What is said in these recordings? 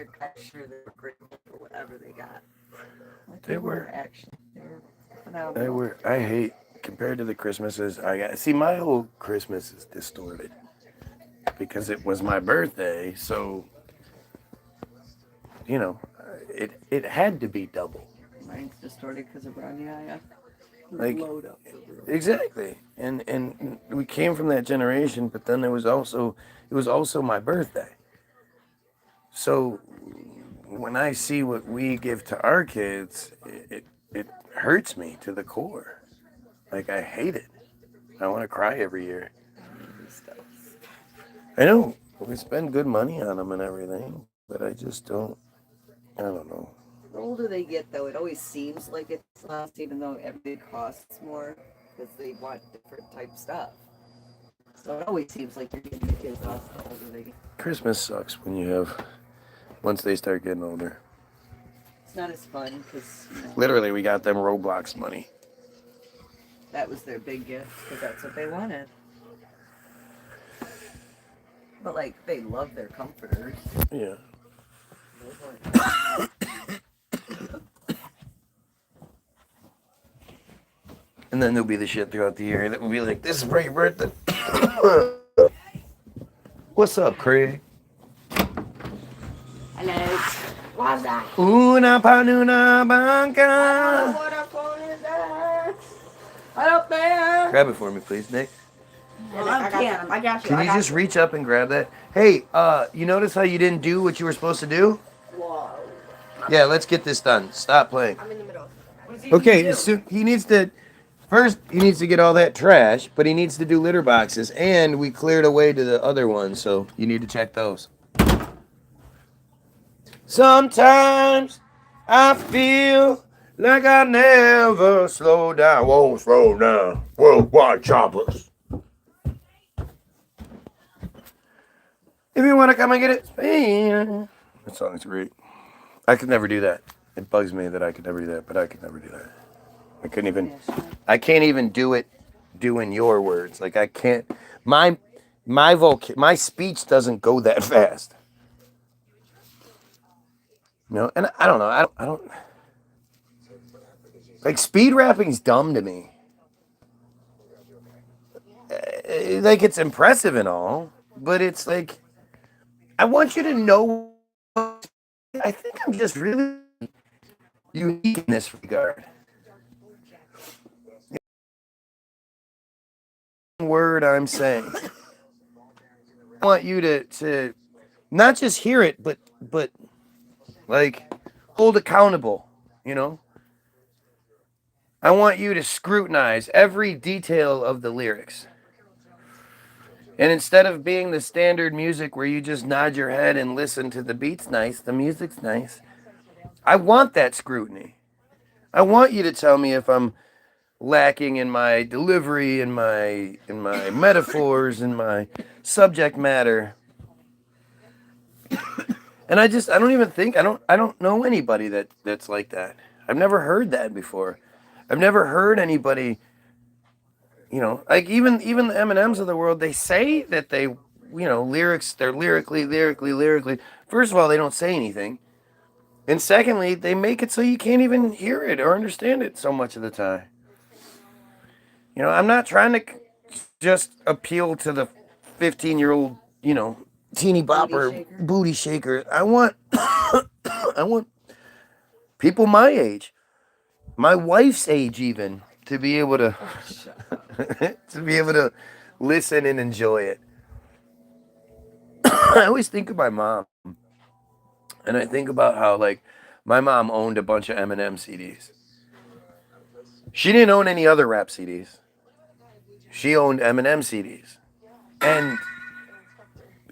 they're kind of sure they were grateful for whatever they got. Like They were. actually. They were phenomenal. I hate compared to the Christmases I got. See, my whole Christmas is distorted because it was my birthday, so you know, it had to be double. Mine's distorted because of Ron Yaya. Like Load up the room. exactly, and we came from that generation, but then it was also my birthday. So when I see what we give to our kids, it hurts me to the core. Like I hate it. I want to cry every year. Stuff. I know we spend good money on them and everything, but I just don't. I don't know. The older they get, though, it always seems like it's less, even though everything costs more because they want different type stuff. So it always seems like you're getting the kids less the older they get. Christmas sucks when you have once they start getting older. It's not as fun because Literally, we got them Roblox money. that was their big gift because that's what they wanted. But like they love their comforters. Yeah. And then there'll be the shit throughout the year that will be like, "This is for your birthday." What's up, Craig? Hello. What's that? Una panuna I banca. don't know what phone is that? Right up there. Grab it for me, please, Nick. Well, I can't. I got you. Can you just reach up and grab that? Hey, you notice how you didn't do what you were supposed to do? Whoa. Yeah, let's get this done. Stop playing. I'm in the middle. Okay, so he needs to first he needs to get all that trash, but he needs to do litter boxes, and we cleared away to the other ones, so you need to check those. Sometimes I feel like I never slow down, won't slow down. Worldwide choppers. If you want to come and get it, that song's great. I could never do that. It bugs me that I could never do that, but I could never do that. I can't even do it doing your words. Like I can't, my speech doesn't go that fast. You know, and I don't know, I don't, like speed rapping's dumb to me. Like it's impressive and all, but it's like, I want you to know, I think I'm just really unique in this regard. Word I'm saying. I want you to not just hear it, but like hold accountable, you know? I want you to scrutinize every detail of the lyrics. And instead of being the standard music where you just nod your head and listen to the beat's nice, the music's nice, I want that scrutiny. I want you to tell me if I'm lacking in my delivery, in my metaphors, in my subject matter. And I don't know anybody that's like that. I've never heard that before. I've never heard anybody, you know, like even the M&Ms of the world, they say that they, you know, they're lyrically. First of all, they don't say anything. And secondly, they make it so you can't even hear it or understand it so much of the time. You know, I'm not trying to just appeal to the 15-year-old, you know, teeny bopper booty shaker. I want I want people my age, my wife's age even, to be able to to be able to listen and enjoy it. I always think of my mom, and I think about how like my mom owned a bunch of Eminem CDs. She didn't own any other rap CDs. She owned Eminem CDs. And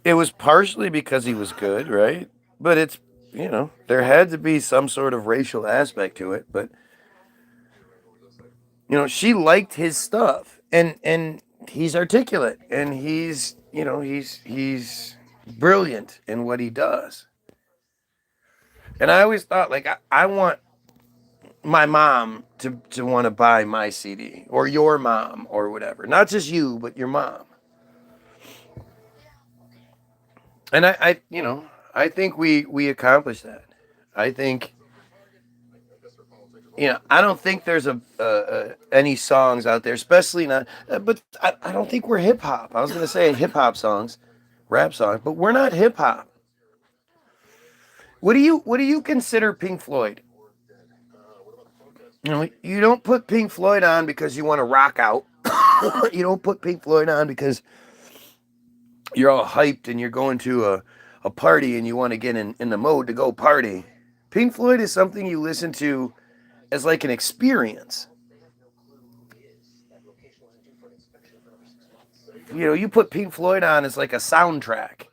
it was partially because he was good, right? But it's, you know, there had to be some sort of racial aspect to it. But, you know, she liked his stuff. And he's articulate. And he's, you know, he's brilliant in what he does. And I always thought, like, I want my mom to want to buy my CD, or your mom, or whatever. Not just you, but your mom. And I you know, I think we accomplished that. I think, I don't think there's any songs out there, especially not. But I don't think we're hip hop. I was gonna say hip hop songs, rap songs, but we're not hip hop. What do you consider Pink Floyd? You don't put Pink Floyd on because you want to rock out. You don't put Pink Floyd on because you're all hyped and you're going to a party and you want to get in the mode to go party. Pink Floyd is something you listen to as like an experience. You put Pink Floyd on as like a soundtrack,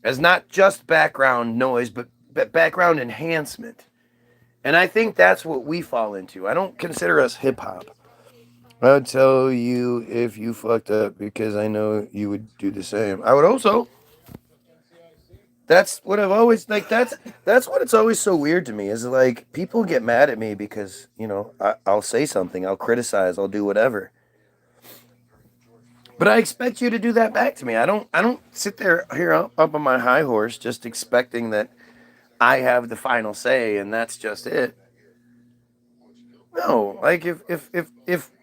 as not just background noise, but background enhancement. And I think that's what we fall into. I don't consider us hip hop. I'll tell you if you fucked up because I know you would do the same. I would also. That's what I've always like. That's what it's always so weird to me is like people get mad at me because I'll say something, I'll criticize, I'll do whatever. But I expect you to do that back to me. I don't sit there here up on my high horse just expecting that I have the final say and that's just it. No, like if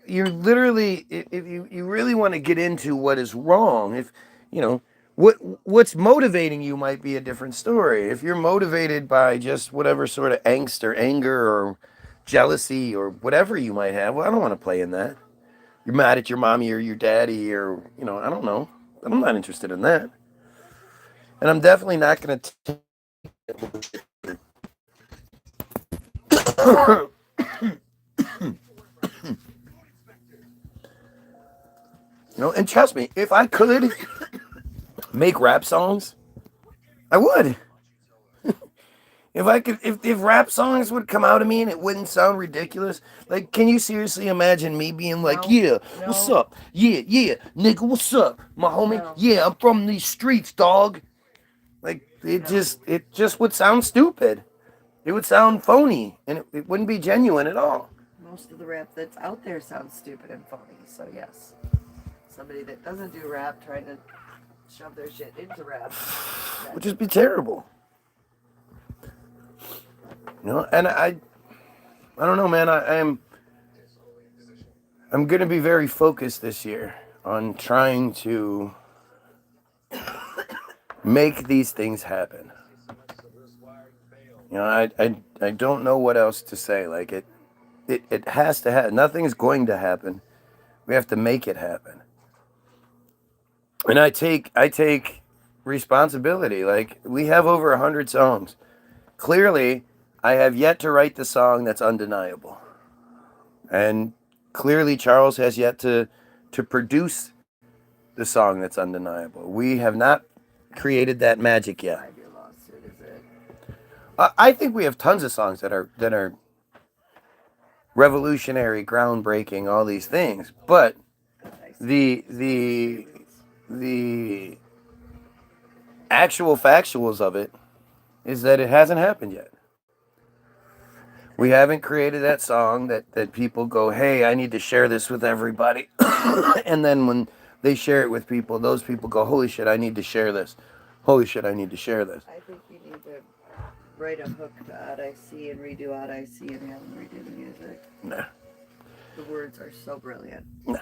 you literally if you really want to get into what is wrong, if you know what's motivating you might be a different story. If you're motivated by just whatever sort of angst or anger or jealousy or whatever you might have, well, I don't want to play in that. You're mad at your mommy or your daddy or I don't know. I'm not interested in that, and I'm definitely not going to. And trust me, if I could make rap songs, I would. If I could, if rap songs would come out of me and it wouldn't sound ridiculous, like, can you seriously imagine me being like, No, yeah, no. what's up? Yeah, nigga, what's up? My homie, No. yeah, I'm from these streets, dog. Like, it just would sound stupid. It would sound phony, and it wouldn't be genuine at all. Most of the rap that's out there sounds stupid and phony, so yes. Somebody that doesn't do rap trying to shove their shit into rap. It would just be terrible. And I don't know, man. I'm gonna be very focused this year on trying to make these things happen. I don't know what else to say. Like it has to happen. Nothing's going to happen. We have to make it happen. And I take responsibility. Like we have over 100 songs. Clearly, I have yet to write the song that's undeniable. And clearly Charles has yet to produce the song that's undeniable. We have not created that magic yet. Your lawsuit, is it? I think we have tons of songs that are revolutionary, groundbreaking, all these things. But the actual factuals of it is that it hasn't happened yet. We haven't created that song that people go, hey, I need to share this with everybody. And then when they share it with people, those people go, holy shit, I need to share this. Holy shit, I need to share this. I think you need to write a hook to Odd I See and redo Odd I See and have them redo the music. Nah. The words are so brilliant. No,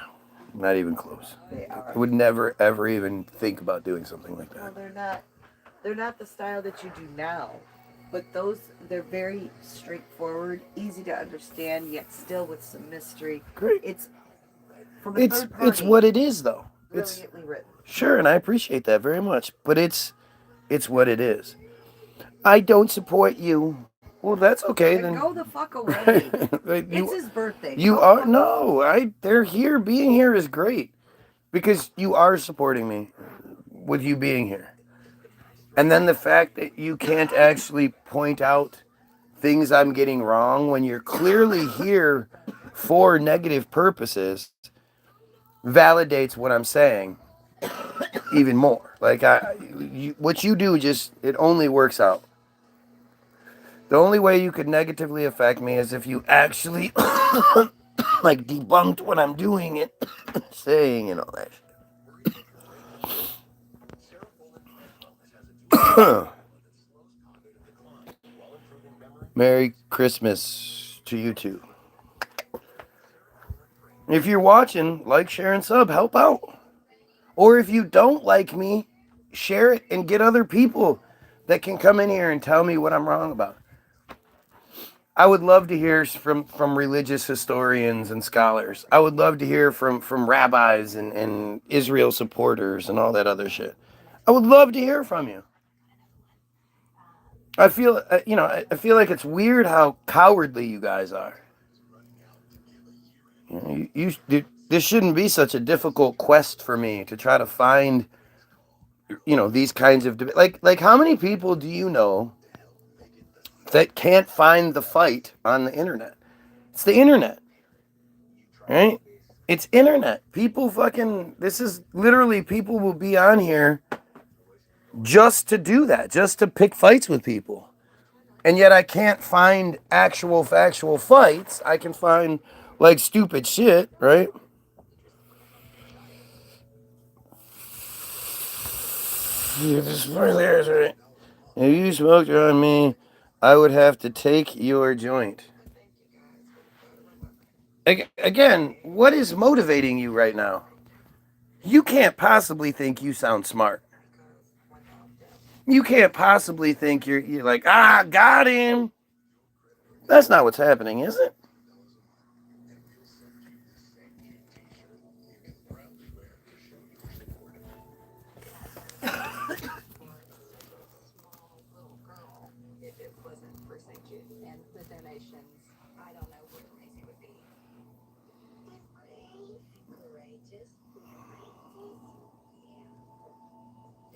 not even close. They are. I would never, ever even think about doing something like Well, that. they're not the style that you do now. But they're very straightforward, easy to understand, yet still with some mystery. Great. It's from a third party. It's what it is, though. It's Brilliantly written. sure, and I appreciate that very much. But it's what it is. I don't support you. Well, that's okay Then then. go the fuck away. It's his birthday. You Go are fuck no. They're here. Being here is great because you are supporting me with you being here. And then the fact that you can't actually point out things I'm getting wrong when you're clearly here for negative purposes validates what I'm saying even more. Like what you do it only works out. The only way you could negatively affect me is if you actually like debunked what I'm doing and saying and all that shit. Merry Christmas to you too. If you're watching, like, share, and sub. Help out. Or if you don't like me, share it and get other people that can come in here and tell me what I'm wrong about. I would love to hear from religious historians and scholars. I would love to hear from rabbis and Israel supporters and all that other shit. I would love to hear from you. I feel, I feel like it's weird how cowardly you guys are. This shouldn't be such a difficult quest for me to try to find, these kinds of like how many people do you know that can't find the fight on the internet? It's the internet, right? It's internet. People this is literally, people will be on here just to do that, just to pick fights with people. And yet I can't find actual factual fights. I can find like stupid shit, right? This right. If you smoked on me, I would have to take your joint. Again, what is motivating you right now? You can't possibly think you sound smart. You can't possibly think you're like, got him. That's not what's happening, is it?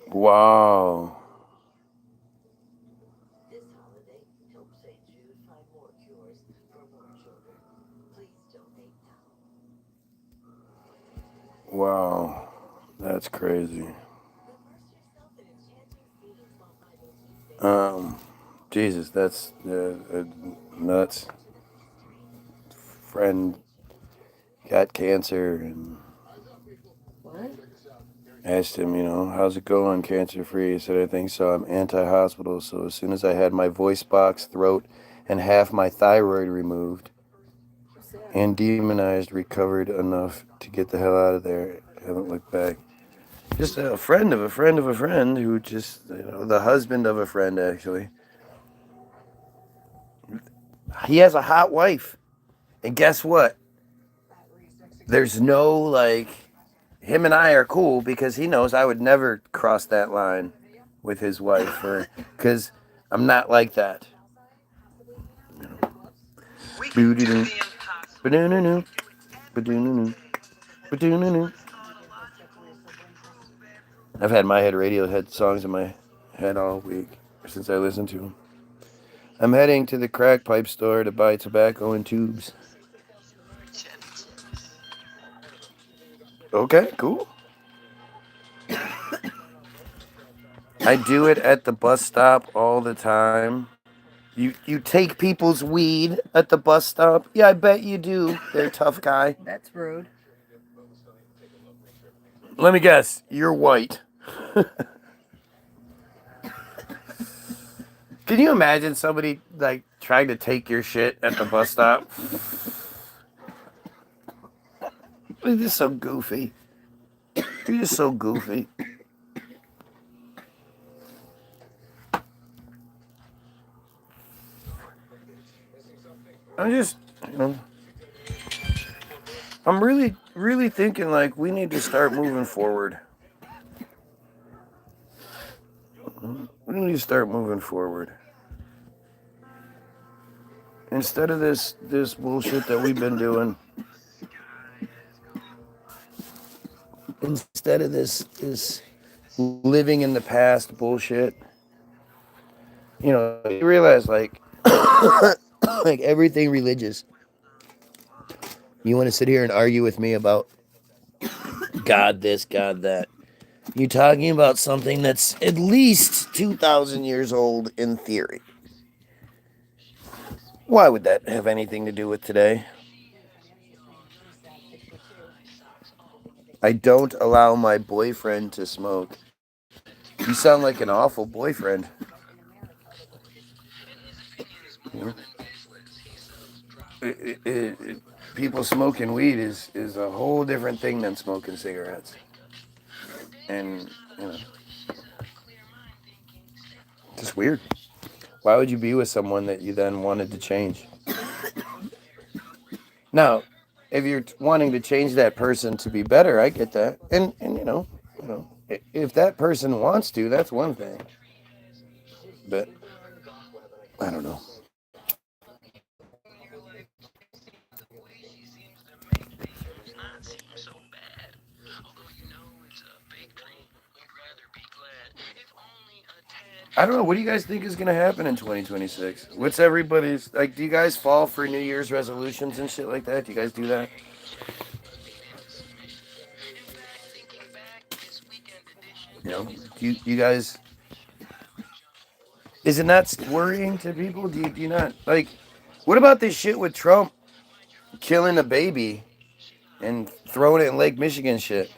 Wow. Wow. That's crazy. Jesus, that's nuts. Friend got cancer and What? asked him, how's it going, cancer free? He said, I think so. I'm anti-hospital, so as soon as I had my voice box, throat, and half my thyroid removed and demonized, recovered enough to get the hell out of there. Haven't looked back. Just a friend of a friend of a friend who just, the husband of a friend, actually. He has a hot wife. And guess what? There's no, like, him and I are cool because he knows I would never cross that line with his wife, or because I'm not like that. I've had my head Radiohead songs in my head all week since I listened to them. I'm heading to the crack pipe store to buy tobacco in tubes. Okay, cool. I do it at the bus stop all the time. You take people's weed at the bus stop? Yeah, I bet you do. They're a tough guy. That's rude. Let me guess. You're white. Can you imagine somebody like trying to take your shit at the bus stop? You're just so goofy. You're just so goofy. I'm just, I'm really, really thinking like we need to start moving forward. We need to start moving forward. Instead of this bullshit that we've been doing. Instead of this living in the past bullshit. You realize like like everything religious. You want to sit here and argue with me about God this, God that. You're talking about something that's at least 2,000 years old in theory. Why would that have anything to do with today? I don't allow my boyfriend to smoke. You sound like an awful boyfriend. You know, people smoking weed is a whole different thing than smoking cigarettes, and you know, just weird. Why would you be with someone that you then wanted to change? Now, if you're wanting to change that person to be better, I get that, and if that person wants to, that's one thing. But I don't know. I don't know. What do you guys think is going to happen in 2026? What's everybody's like? Do you guys fall for New Year's resolutions and shit like that? Do you guys do that? You know, you guys? Is it not worrying to people? Do you not like? What about this shit with Trump killing a baby and throwing it in Lake Michigan? Shit,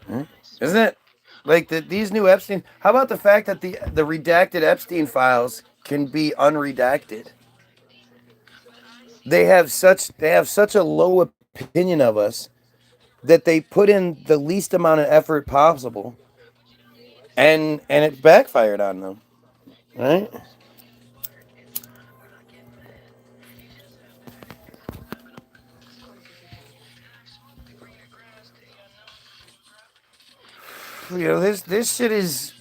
huh? Isn't it like these new Epstein? How about the fact that the redacted Epstein files can be unredacted? They have such a low opinion of us that they put in the least amount of effort possible, and it backfired on them, right? This shit is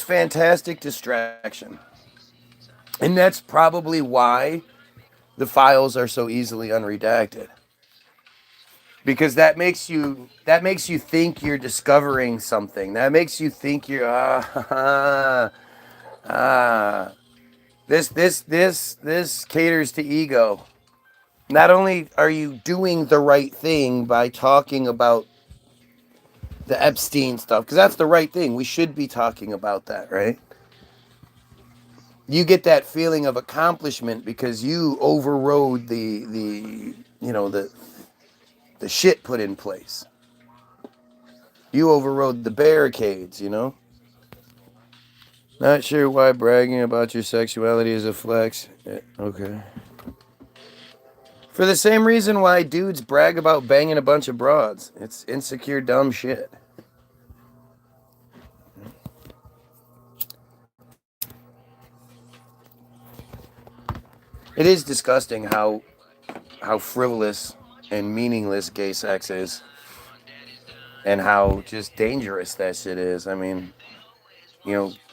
fantastic distraction, and that's probably why the files are so easily unredacted, because that makes you think you're discovering something. That makes you think you're this caters to ego. Not only are you doing the right thing by talking about the Epstein stuff, because that's the right thing. We should be talking about that, right? You get that feeling of accomplishment because you overrode the shit put in place. You overrode the barricades. Not sure why bragging about your sexuality is a flex. Okay. For the same reason why dudes brag about banging a bunch of broads. It's insecure, dumb shit. It is disgusting how frivolous and meaningless gay sex is, and how just dangerous that shit is. I mean,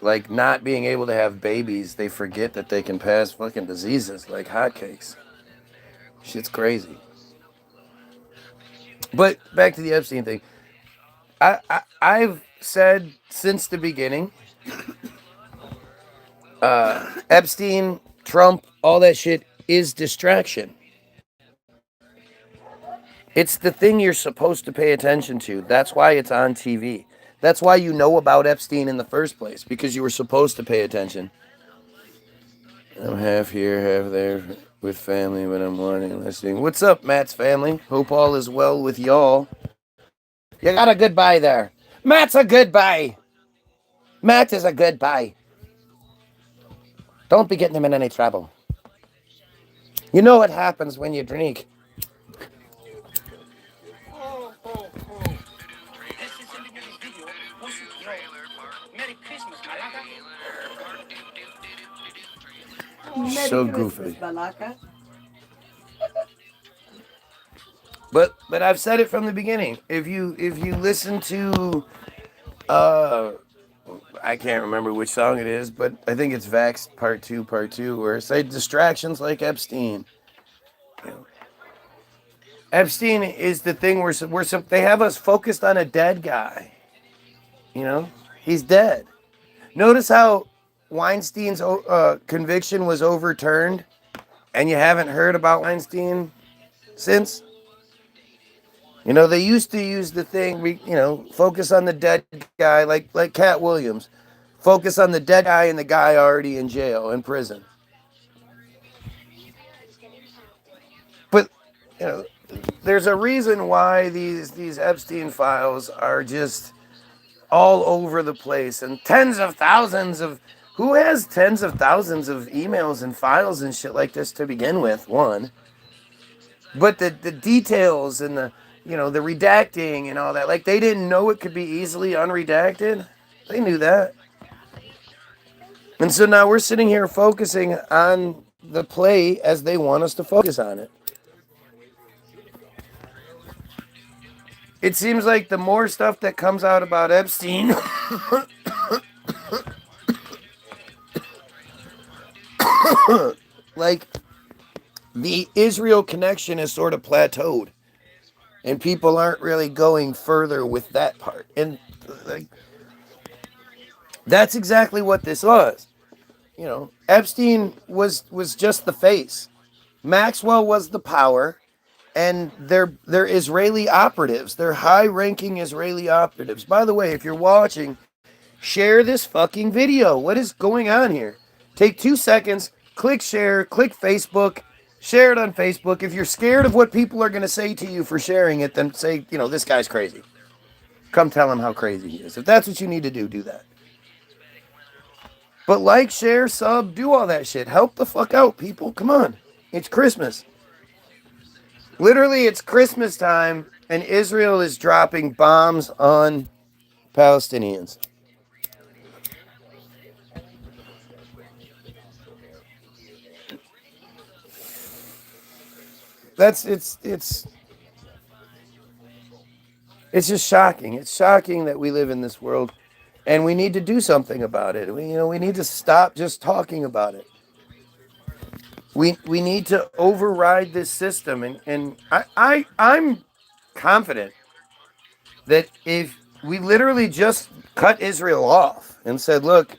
like not being able to have babies, they forget that they can pass fucking diseases like hotcakes. Shit's crazy. But back to the Epstein thing. I've said since the beginning, Epstein, Trump, all that shit is distraction. It's the thing you're supposed to pay attention to. That's why it's on TV. That's why you know about Epstein in the first place, because you were supposed to pay attention. I'm half here, half there with family, but I'm wanting listening. What's up, Matt's family? Hope all is well with y'all. You got a goodbye there. Matt's a goodbye. Matt is a goodbye. Don't be getting him in any trouble. You know what happens when you drink. So goofy. But I've said it from the beginning. If you listen to I can't remember which song it is, but I think it's Vax Part 2, where it says distractions like Epstein. Epstein is the thing where they have us focused on a dead guy. He's dead. Notice how Weinstein's conviction was overturned, and you haven't heard about Weinstein since. They used to use the thing, focus on the dead guy, like Cat Williams. Focus on the dead guy and the guy already in jail, in prison. But, there's a reason why these Epstein files are just all over the place, and tens of thousands of, who has tens of thousands of emails and files and shit like this to begin with? One, but the details and the, you know, the redacting and all that, like they didn't know it could be easily unredacted. They knew that. And so now we're sitting here focusing on the play as they want us to focus on it. It seems like the more stuff that comes out about Epstein, like the Israel connection is sort of plateaued, and people aren't really going further with that part. And like, that's exactly what this was. You know, Epstein was just the face. Maxwell was the power, and they're Israeli operatives. They're high-ranking Israeli operatives. By the way, if you're watching, share this fucking video. What is going on here? Take 2 seconds, click share, click Facebook, share it on Facebook. If you're scared of what people are going to say to you for sharing it, then say, you know, this guy's crazy. Come tell him how crazy he is. If that's what you need to do, do that. But like, share, sub, do all that shit. Help the fuck out, people. Come on. It's Christmas. Literally, it's Christmas time, and Israel is dropping bombs on Palestinians. It's just shocking. It's shocking that we live in this world, and we need to do something about it. We need to stop just talking about it. We need to override this system, and I'm confident that if we literally just cut Israel off and said, look,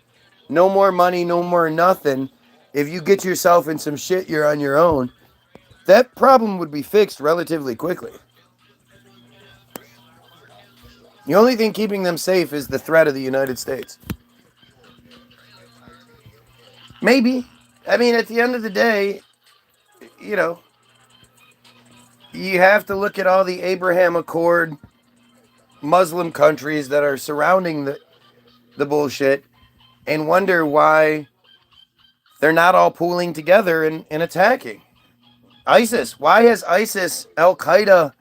no more money, no more nothing. If you get yourself in some shit, you're on your own. That problem would be fixed relatively quickly. The only thing keeping them safe is the threat of the United States. Maybe. I mean, at the end of the day, you know, you have to look at all the Abraham Accord Muslim countries that are surrounding the bullshit and wonder why they're not all pooling together and attacking. ISIS. Why has ISIS, Al Qaeda,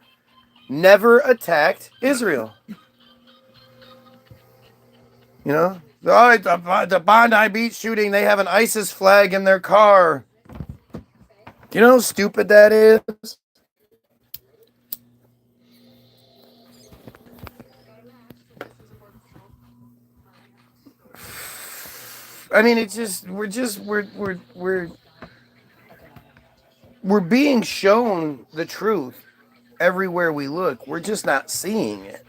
never attacked Israel? You know? Oh, the Bondi Beach shooting, they have an ISIS flag in their car. Do you know how stupid that is? I mean, it's just we're being shown the truth everywhere we look. We're just not seeing it.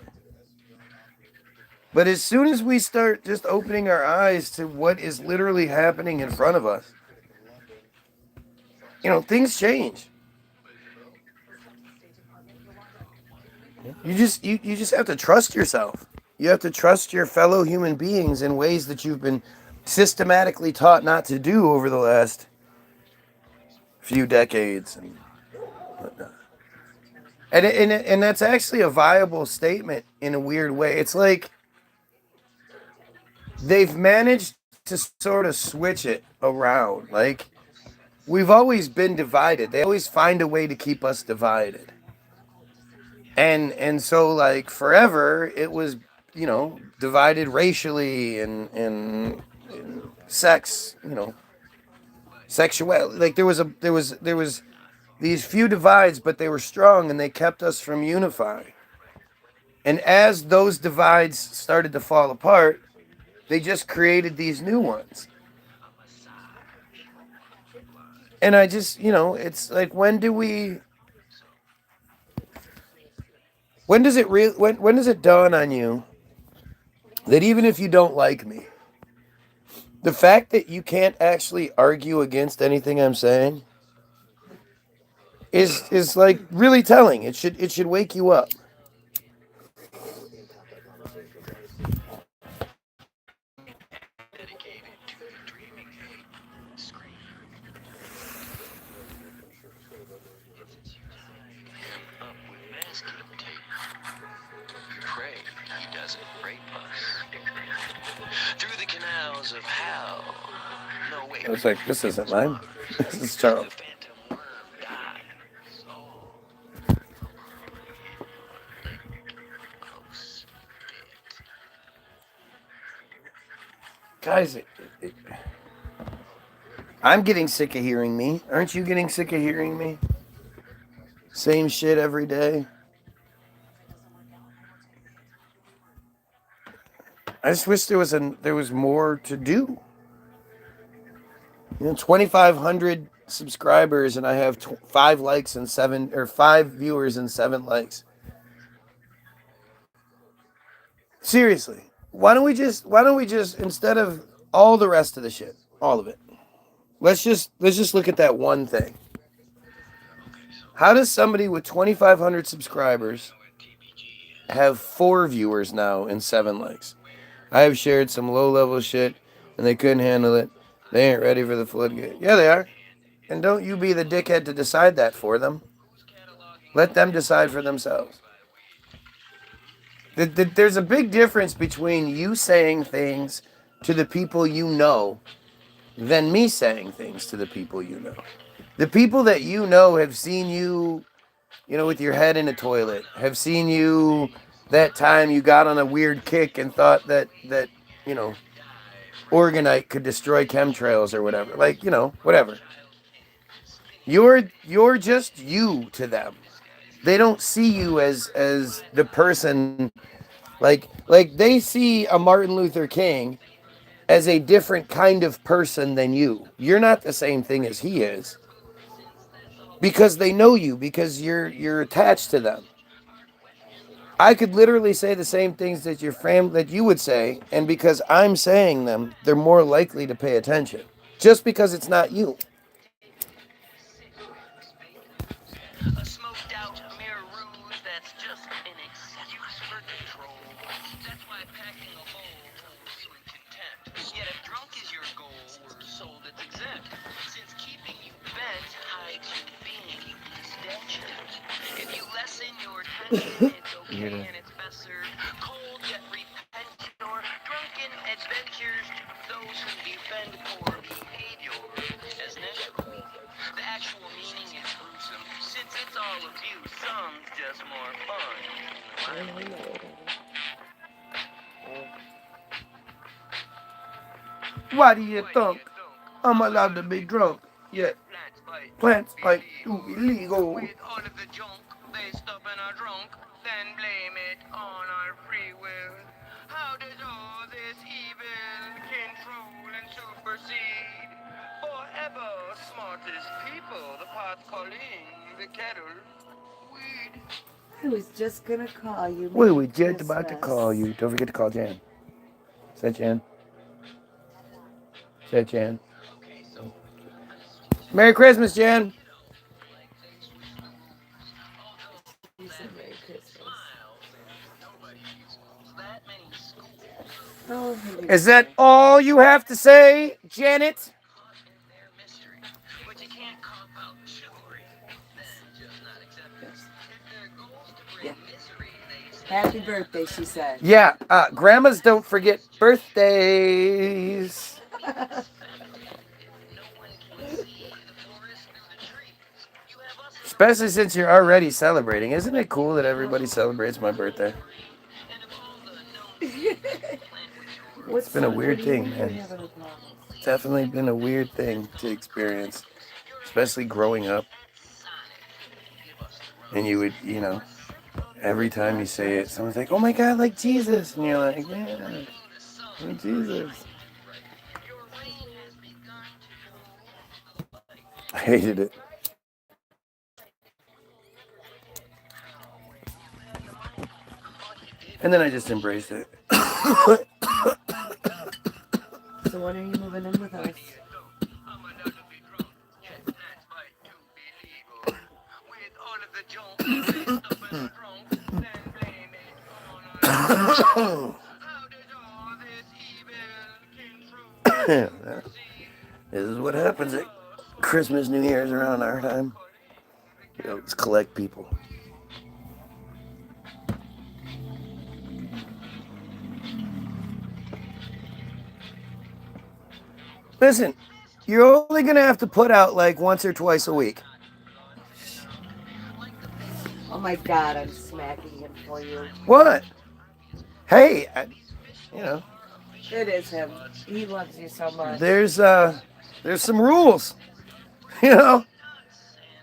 But as soon as we start just opening our eyes to what is literally happening in front of us, you know, things change. You just have to trust yourself. You have to trust your fellow human beings in ways that you've been systematically taught not to do over the last few decades and whatnot. And that's actually a viable statement in a weird way. It's like they've managed to sort of switch it around. Like, we've always been divided. They always find a way to keep us divided. And so, like, forever it was, you know, divided racially and sex, you know, sexuality. Like, there was these few divides, but they were strong and they kept us from unifying. And as those divides started to fall apart, they just created these new ones. And I just, you know, it's like, when does it dawn on you that even if you don't like me, the fact that you can't actually argue against anything I'm saying is like really telling. It should wake you up. He doesn't rape us. Through the canals of hell. No, wait. I was like, this isn't mine. This is Charles. The phantom worm died. Soul. Close bit. Guys, I'm getting sick of hearing me. Aren't you getting sick of hearing me? Same shit every day. I just wish there was more to do. 2,500 subscribers, and I have 5 likes and 5 viewers and 7 likes. Seriously, why don't we just instead of all the rest of the shit, all of it, let's just look at that one thing. How does somebody with 2,500 subscribers have 4 viewers now and 7 likes? I have shared some low-level shit, and they couldn't handle it. They ain't ready for the floodgate. Yeah, they are. And don't you be the dickhead to decide that for them. Let them decide for themselves. There's a big difference between you saying things to the people you know than me saying things to the people you know. The people that you know have seen you, with your head in a toilet, have seen you that time you got on a weird kick and thought that Organite could destroy chemtrails or whatever. Like, whatever. You're just you to them. They don't see you as the person like they see a Martin Luther King as a different kind of person than you. You're not the same thing as he is. Because they know you, because you're attached to them. I could literally say the same things that that you would say, and because I'm saying them, they're more likely to pay attention. Just because it's not you. A smoked out mere ruse that's just an excuse for control. That's why packing a bowl holds you in contempt. Yet if drunk is your goal, we're sold it's exempt. Since keeping you bent hides your being stenchant. If you lessen your tension, it's okay and it's best served cold yet repentant or drunken adventures to those who defend poor behavior as natural. The actual meaning is gruesome. Since it's all abuse, some's just more fun. Why do you think I'm allowed to be drunk? Yet plants like too illegal. With all of the junk they stuff in our trunk, then blame it on our free will. How does all this evil control and supersede? Forever smartest people, the pot calling, the kettle, weed. I was just gonna call you. We Merry were just about to Christmas. call you. Don't forget to call Jan. Is that Jan? Is that Jan? Merry Christmas, Jan. You said Merry Christmas. That many schools. Oh, Henry. Is that all you have to say, Janet? Their mystery, but you can't cop out chivalry, then just not accept it. If their goal's to bring misery, they say Happy birthday, she said. Yeah, grandmas don't forget birthdays. no one can see the forest through the trees. You have us Especially since you're already celebrating. Isn't it cool that everybody celebrates my birthday? and of all the known plant with your It's been a weird thing, man. It's definitely been a weird thing to experience, especially growing up. And you would, every time you say it, someone's like, oh my God, like Jesus. And you're like, yeah, like Jesus. I hated it. And then I just embraced it. So when are you moving in with us? This is what happens at Christmas, New Year's around our time. Let's collect people. Listen, you're only gonna have to put out like once or twice a week. Oh my God, I'm smacking him for you. What? Hey, you know, It is him. He loves you so much. there's some rules. You know,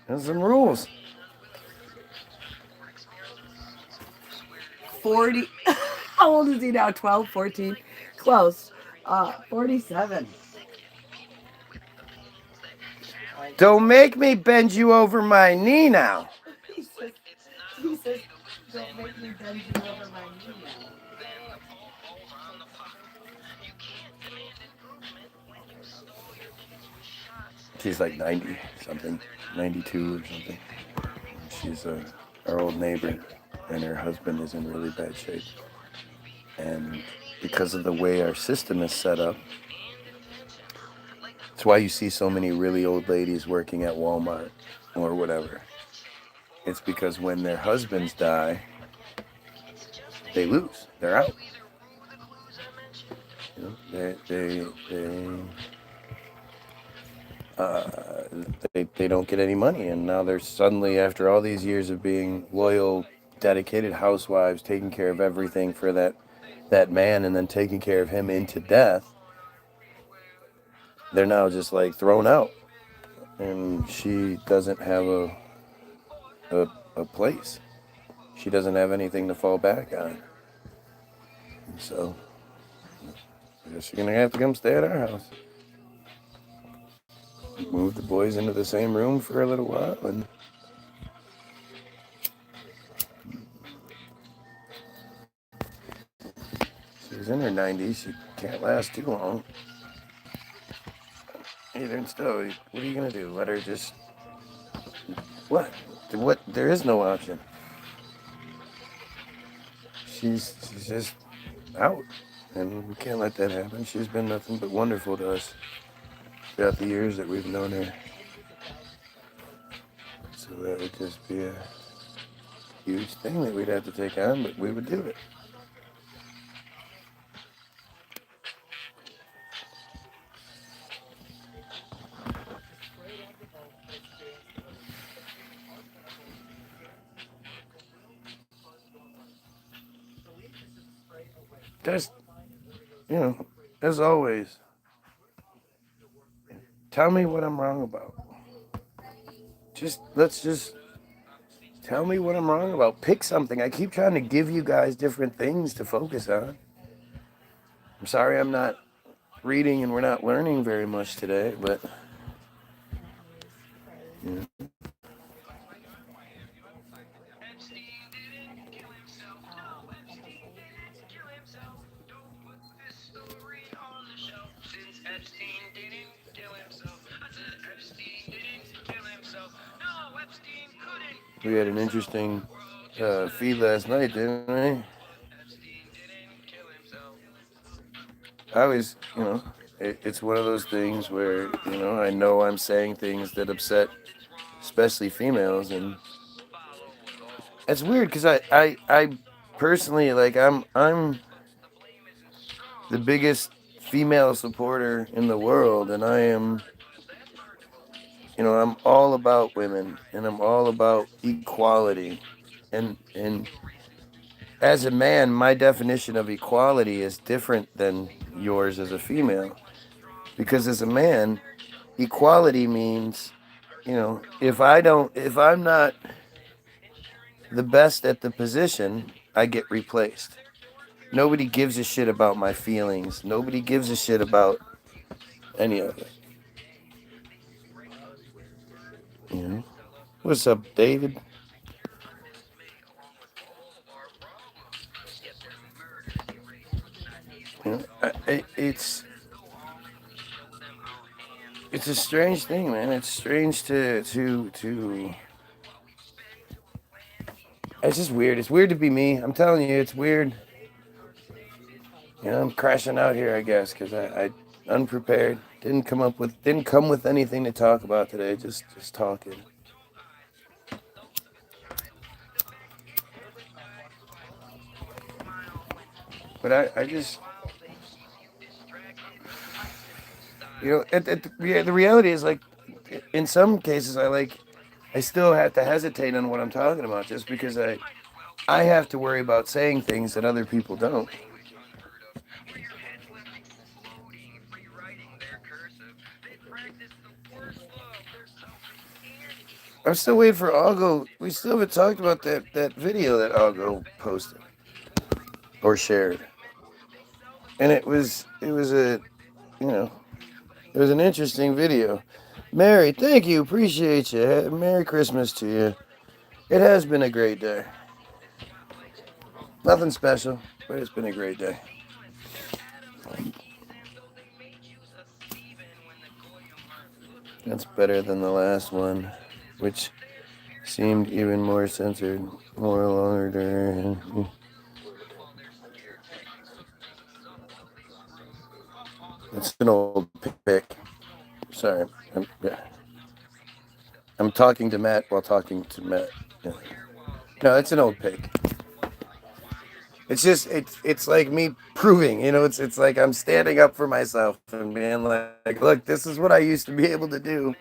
there's some rules. 40. How old is he now? 12, 14? Close. 47. Don't make me bend you over my knee now. Jesus, don't make me bend you over my knee now. She's like 90 something, 92 or something. She's our old neighbor, and her husband is in really bad shape. And because of the way our system is set up, that's why you see so many really old ladies working at Walmart or whatever. It's because when their husbands die, they lose. They're out. You know, they don't get any money, and now they're suddenly, after all these years of being loyal, dedicated housewives, taking care of everything for that man, and then taking care of him into death, they're now just like thrown out, and she doesn't have a place. She doesn't have anything to fall back on. And so I guess you're gonna have to come stay at our house. Move the boys into the same room for a little while, and she's in her 90s. She can't last too long. Either and still, what are you gonna do? Let her just what? What? There is no option. She's just out, and we can't let that happen. She's been nothing but wonderful to us throughout the years that we've known her. So that would just be a huge thing that we'd have to take on, but we would do it. Just, as always, tell me what I'm wrong about. Let's just tell me what I'm wrong about. Pick something. I keep trying to give you guys different things to focus on. I'm sorry I'm not reading and we're not learning very much today, but yeah. We had an interesting feed last night, didn't we? I always, it's one of those things where, I know I'm saying things that upset especially females, and it's weird because I personally, like, I'm the biggest female supporter in the world, and I am, I'm all about women, and I'm all about equality, and as a man, my definition of equality is different than yours as a female, because as a man, equality means, if I'm not the best at the position, I get replaced. Nobody gives a shit about my feelings. Nobody gives a shit about any of it. What's up, David? It's a strange thing, man. It's strange to. It's just weird. It's weird to be me. I'm telling you, it's weird. I'm crashing out here, I guess, because I unprepared. Didn't come with anything to talk about today. Just talking. But I just, You know, the reality is like, in some cases, I still have to hesitate on what I'm talking about, just because I have to worry about saying things that other people don't. I'm still waiting for Algo. We still haven't talked about that video that Algo posted or shared, and it was a, you know, it was an interesting video. Mary, thank you, appreciate you. Merry Christmas to you. It has been a great day. Nothing special, but it's been a great day. That's better than the last one, which seemed even more censored, more longer. It's an old pick. Sorry. Yeah. I'm talking to Matt while talking to Matt. Yeah. No, it's an old pick. It's just it's like me proving, it's like I'm standing up for myself and being like, look, this is what I used to be able to do.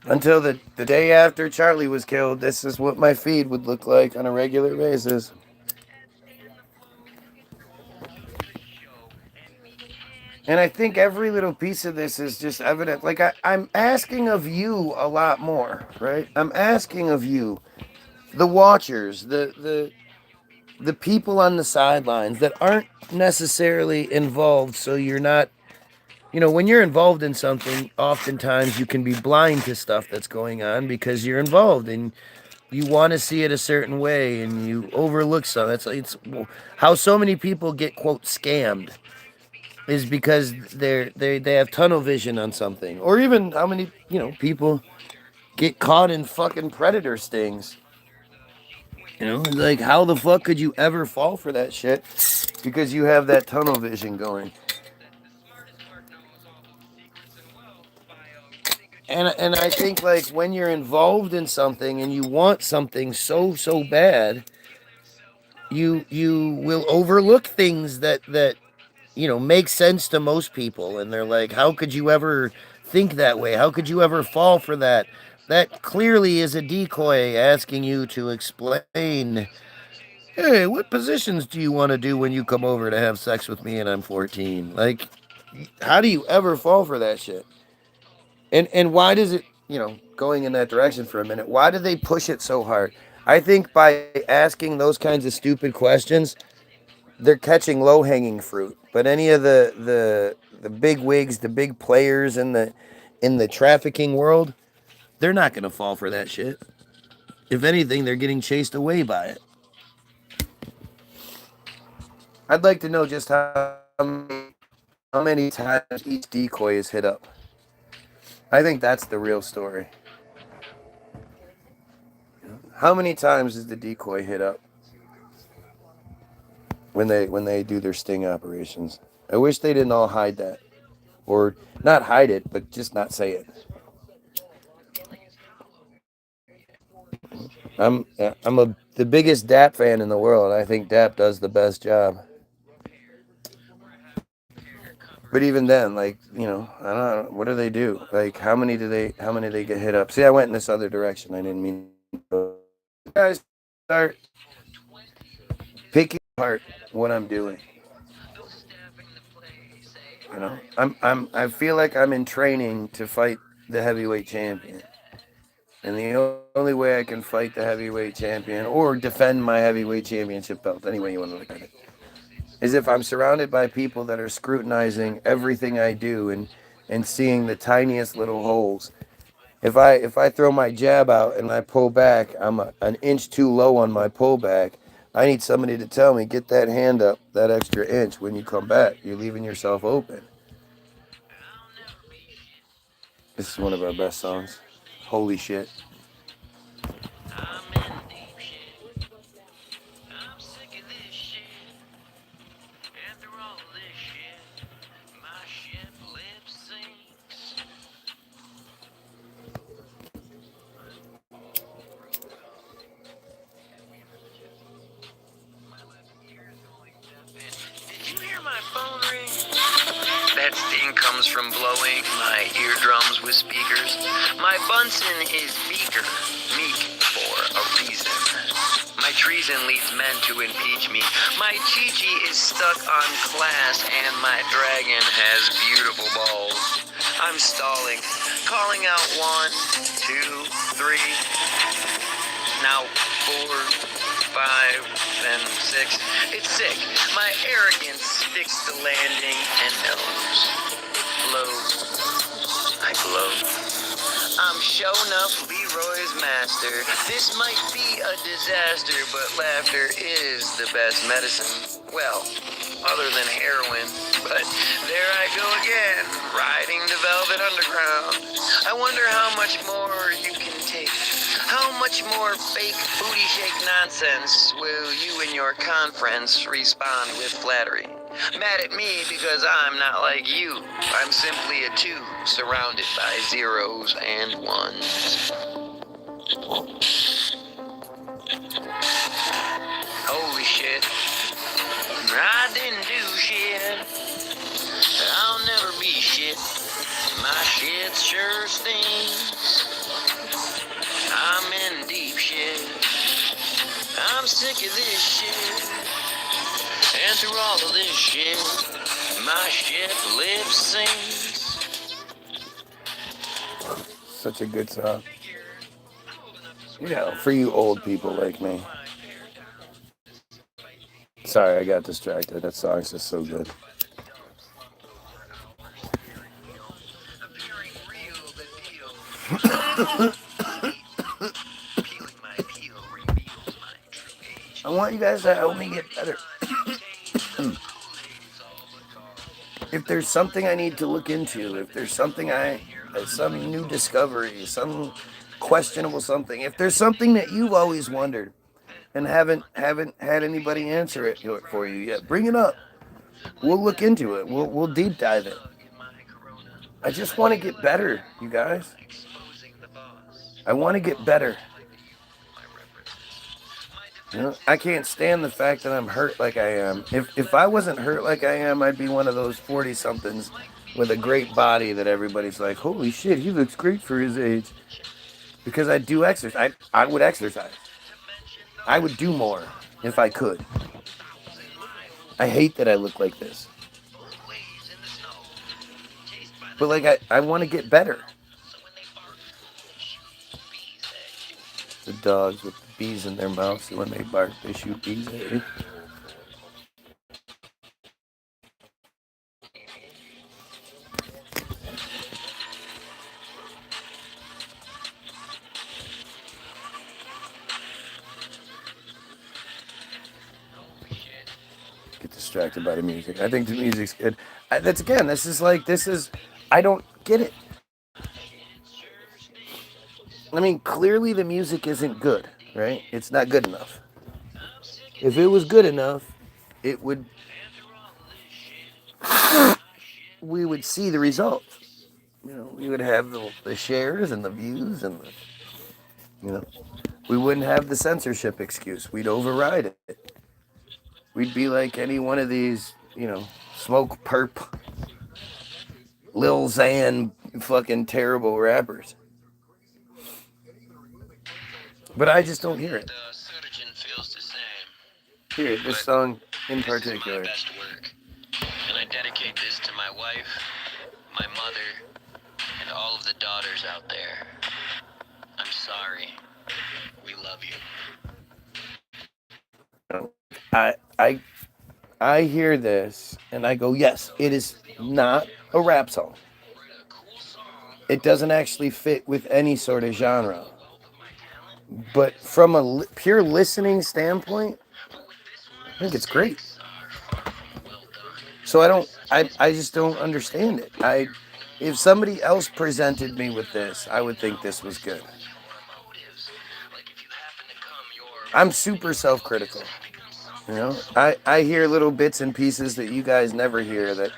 Until the day after Charlie was killed, this is what my feed would look like on a regular basis. And I think every little piece of this is just evident. Like, I'm asking of you a lot more, right? I'm asking of you, the watchers, the people on the sidelines that aren't necessarily involved, so you're not, when you're involved in something, oftentimes you can be blind to stuff that's going on because you're involved and you want to see it a certain way and you overlook stuff. It's how so many people get, quote, scammed, is because they have tunnel vision on something, or even how many people get caught in fucking predator stings. Like, how the fuck could you ever fall for that shit because you have that tunnel vision going? And I think, like, when you're involved in something and you want something so bad, you will overlook things that make sense to most people, and they're like, how could you ever think that way? How could you ever fall for that? That clearly is a decoy asking you to explain, hey, what positions do you want to do when you come over to have sex with me and I'm 14? Like, how do you ever fall for that shit? And why does it, going in that direction for a minute, why do they push it so hard? I think by asking those kinds of stupid questions, they're catching low-hanging fruit. But any of the big wigs, the big players in the trafficking world, they're not going to fall for that shit. If anything, they're getting chased away by it. I'd like to know just how many times each decoy is hit up. I think that's the real story. How many times is the decoy hit up when they do their sting operations? I wish they didn't all hide that, or not hide it, but just not say it. The biggest DAP fan in the world. I think DAP does the best job. But even then, like, I don't know, what do they do? Like, how many do they get hit up? See, I went in this other direction. I didn't mean to. Guys, start picking apart what I'm doing. I feel like I'm in training to fight the heavyweight champion. And the only way I can fight the heavyweight champion, or defend my heavyweight championship belt, any way you want to look at it, is if I'm surrounded by people that are scrutinizing everything I do and seeing the tiniest little holes. If I throw my jab out and I pull back, I'm an inch too low on my pullback. I need somebody to tell me, get that hand up that extra inch when you come back. You're leaving yourself open. This is one of our best songs. Holy shit. Did you hear my phone ring? That sting comes from blowing my eardrums with speakers. My Bunsen is beaker, meek for a reason. My treason leads men to impeach me. My Chi-Chi is stuck on class, and my dragon has beautiful balls. I'm stalling, calling out 1, 2, 3, now 4, 5, and 6. It's sick. My arrogance sticks to landing and knows. Blow. I blow. I'm show enough Leroy's master. This might be a disaster, but laughter is the best medicine. Well, other than heroin. But there I go again, riding the velvet underground. I wonder how much more you can take. How much more fake booty shake nonsense will you and your conference respond with flattery? Mad at me because I'm not like you. I'm simply a 2 surrounded by zeros and ones. Holy shit. I didn't do shit. I'll never be shit. My shit sure stinks. I'm in deep shit. I'm sick of this shit. And through all of this shit, my shit lip syncs. Such a good song. You know, for you old people like me. Sorry, I got distracted. That song's just so good. I want you guys to help me get better. If there's something I need to look into, if there's something some new discovery, some questionable something, if there's something that you've always wondered and haven't had anybody answer it for you yet, bring it up. We'll look into it. We'll deep dive it. I just want to get better, you guys. I want to get better. You know, I can't stand the fact that I'm hurt like I am. If I wasn't hurt like I am, I'd be one of those 40-somethings with a great body that everybody's like, holy shit, he looks great for his age. Because I do exercise. I would exercise. I would do more if I could. I hate that I look like this. But like I want to get better. The dogs with the bees in their mouths, when they bark, they shoot bees at you. Get distracted by the music. I think the music's good. I don't get it. I mean, clearly the music isn't good, right? It's not good enough. If it was good enough, we would see the results. You know, we would have the shares and the views and we wouldn't have the censorship excuse. We'd override it. We'd be like any one of these, Smoke Perp, Lil Xan, fucking terrible rappers. But I just don't hear it. The surgeon feels the same. Here, this song in particular. This is my best work. And I dedicate this to my wife, my mother, and all of the daughters out there. I'm sorry. We love you. I hear this and I go, yes, it is not a rap song. It doesn't actually fit with any sort of genre. But from a pure listening standpoint, I think it's great. So I just don't understand it. If somebody else presented me with this, I would think this was good. I'm super self-critical. I hear little bits and pieces that you guys never hear, that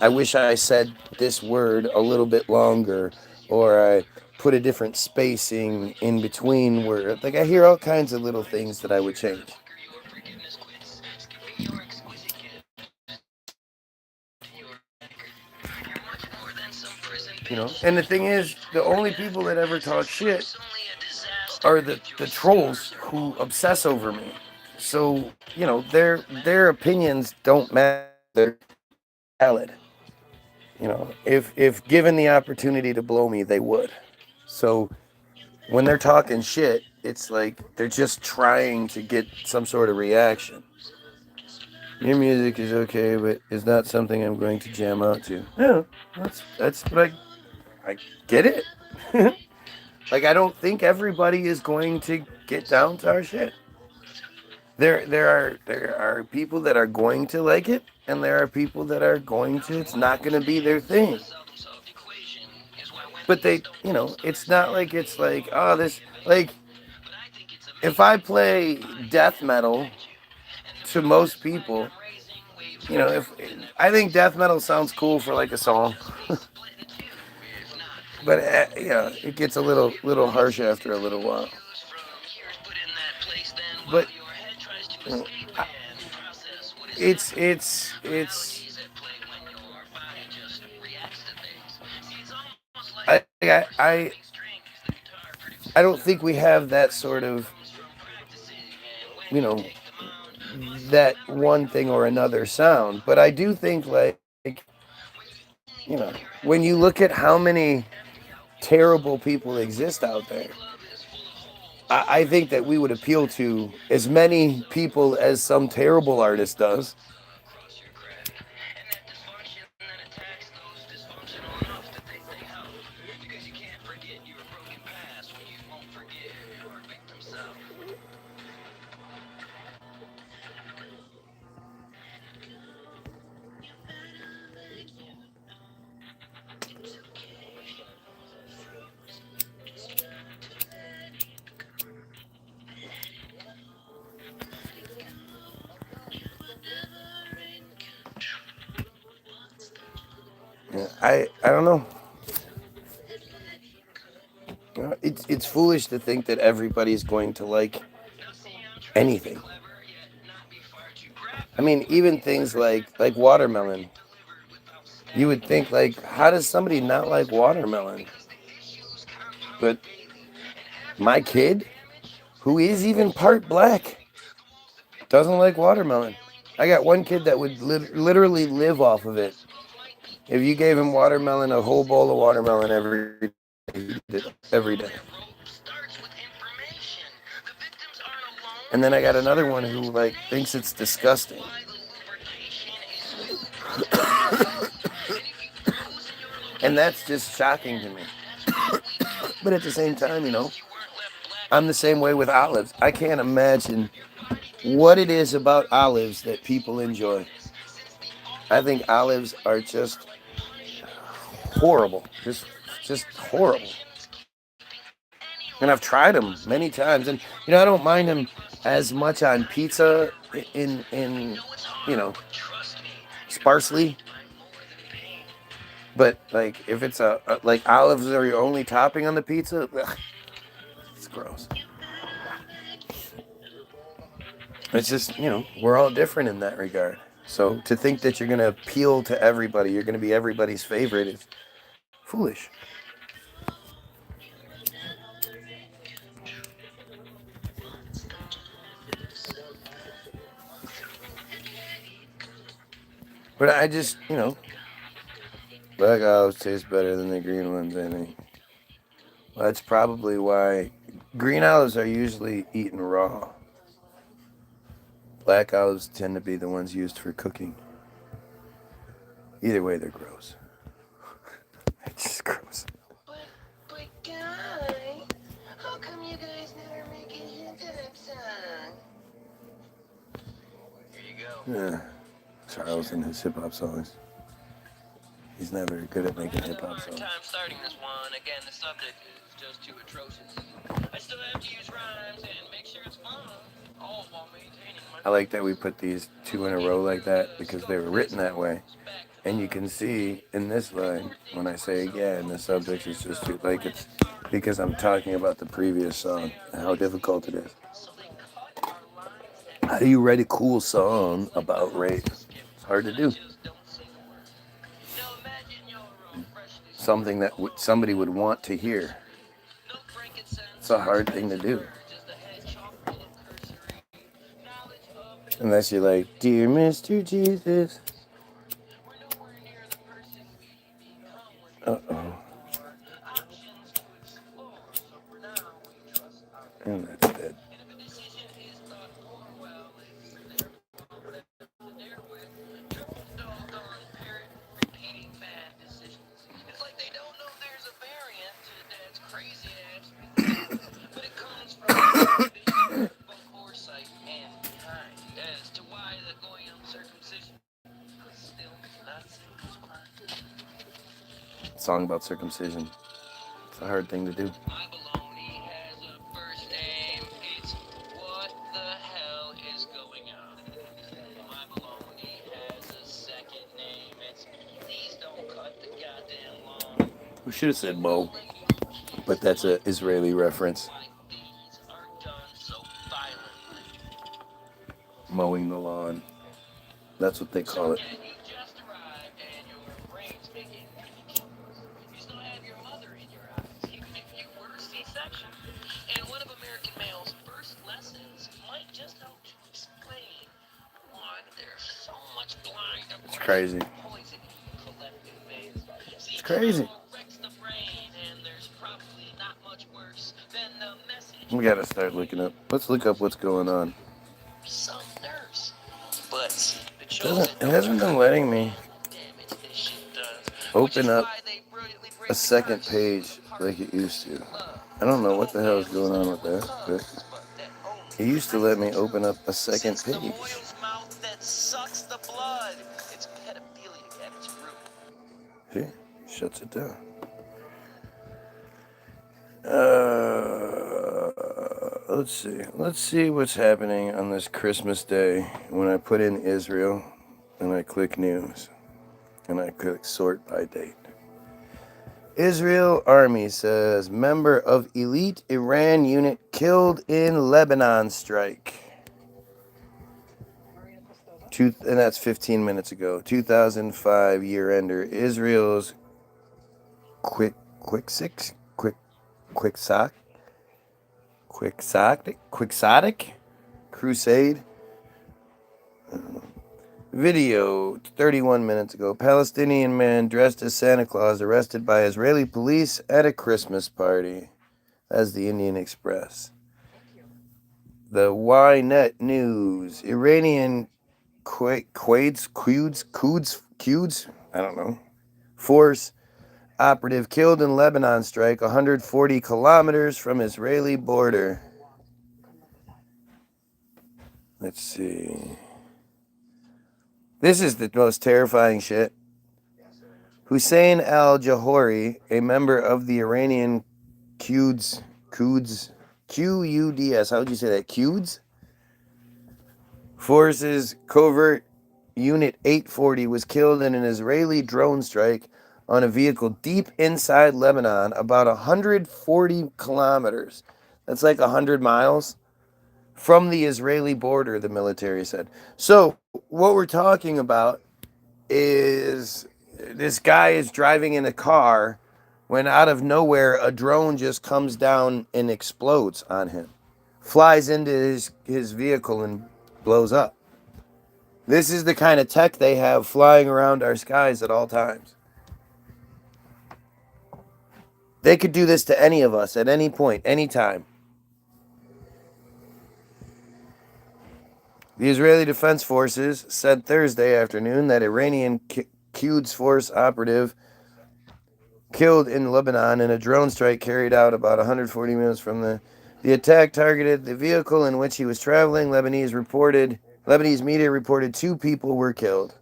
I wish I said this word a little bit longer, or I put a different spacing in between words. Like, I hear all kinds of little things that I would change. You know, and the thing is, the only people that ever talk shit are the trolls who obsess over me. So, you know, their opinions don't matter. They're valid. You know, if given the opportunity to blow me, they would. So when they're talking shit, it's like they're just trying to get some sort of reaction. Your music is okay, but it's not something I'm going to jam out to. Yeah, that's what I get it. Like, I don't think everybody is going to get down to our shit. There are people that are going to like it, and there are people that are going to. It's not going to be their thing. But they, you know, it's not like it's like, oh, this, like, if I play death metal to most people, you know, if I think death metal sounds cool for like a song, but you know, it gets a little harsh after a little while. But you know, it's I I don't think we have that sort of, you know, that one thing or another sound. But I do think, like, you know, when you look at how many terrible people exist out there, I think that we would appeal to as many people as some terrible artist does. Yeah, I don't know. It's foolish to think that everybody's going to like anything. I mean, even things like watermelon. You would think, like, how does somebody not like watermelon? But my kid, who is even part black, doesn't like watermelon. I got one kid that would literally live off of it. If you gave him watermelon, a whole bowl of watermelon every day. And then I got another one who, like, thinks it's disgusting. And that's just shocking to me. But at the same time, you know, I'm the same way with olives. I can't imagine what it is about olives that people enjoy. I think olives are just horrible. Just horrible. And I've tried them many times, and you know, I don't mind them as much on pizza in you know, sparsely. But like, if it's like olives are your only topping on the pizza, ugh, it's gross. It's just, you know, we're all different in that regard. So to think that you're gonna appeal to everybody, you're gonna be everybody's favorite, is foolish. But I just, you know, black olives taste better than the green ones, I think. Well, that's probably why green olives are usually eaten raw. Black olives tend to be the ones used for cooking. Either way, they're gross. It's just gross. But guys, how come you guys never make a hit that song? Here you go. Yeah, Charles and his hip hop songs. He's never good at making hip hop songs. Time starting this one. Again, the subject is just too atrocious. I still have to use rhymes and make sure it's fun. All while maintaining my. I like that we put these two in a row like that because they were written that way. And you can see in this line, when I say again, the subject is just too, like, it's because I'm talking about the previous song and how difficult it is. How do you write a cool song about rape? It's hard to do. No something that somebody would want to hear. It's a hard thing to do. Unless you're like, dear Mr. Jesus. Uh-oh. And that's dead. Song about circumcision. It's a hard thing to do. We should have said Mo, but that's an Israeli reference. Mowing the lawn. That's what they call it. It's crazy. It's crazy. We gotta start looking up. Let's look up what's going on. It hasn't been letting me open up a second page like it used to. I don't know what the hell is going on with that, but it used to let me open up a second page. See? Shuts it down. Let's see. Let's see what's happening on this Christmas day when I put in Israel and I click news and I click sort by date. Israel Army says member of elite Iran unit killed in Lebanon strike. And that's 15 minutes ago. 2005 year-ender. Israel's quixotic crusade. Video 31 minutes ago. Palestinian man dressed as Santa Claus arrested by Israeli police at a Christmas party. That's the Indian Express. The Ynet News. Iranian Quds, I don't know. Force operative killed in Lebanon strike 140 kilometers from Israeli border. Let's see. This is the most terrifying shit. Hussein al-Johori, a member of the Iranian Quds, Q-U-D-S, how would you say that? Quds? Forces Covert Unit 840 was killed in an Israeli drone strike on a vehicle deep inside Lebanon, about 140 kilometers. That's like 100 miles from the Israeli border, the military said. So what we're talking about is this guy is driving in a car when out of nowhere a drone just comes down and explodes on him. Flies into his vehicle and blows up. This is the kind of tech they have flying around our skies at all times. They could do this to any of us at any point, any time. The Israeli Defense Forces said Thursday afternoon that Iranian Quds Force operative killed in Lebanon in a drone strike carried out about 140 miles from the attack targeted the vehicle in which he was traveling. Lebanese media reported 2 people were killed.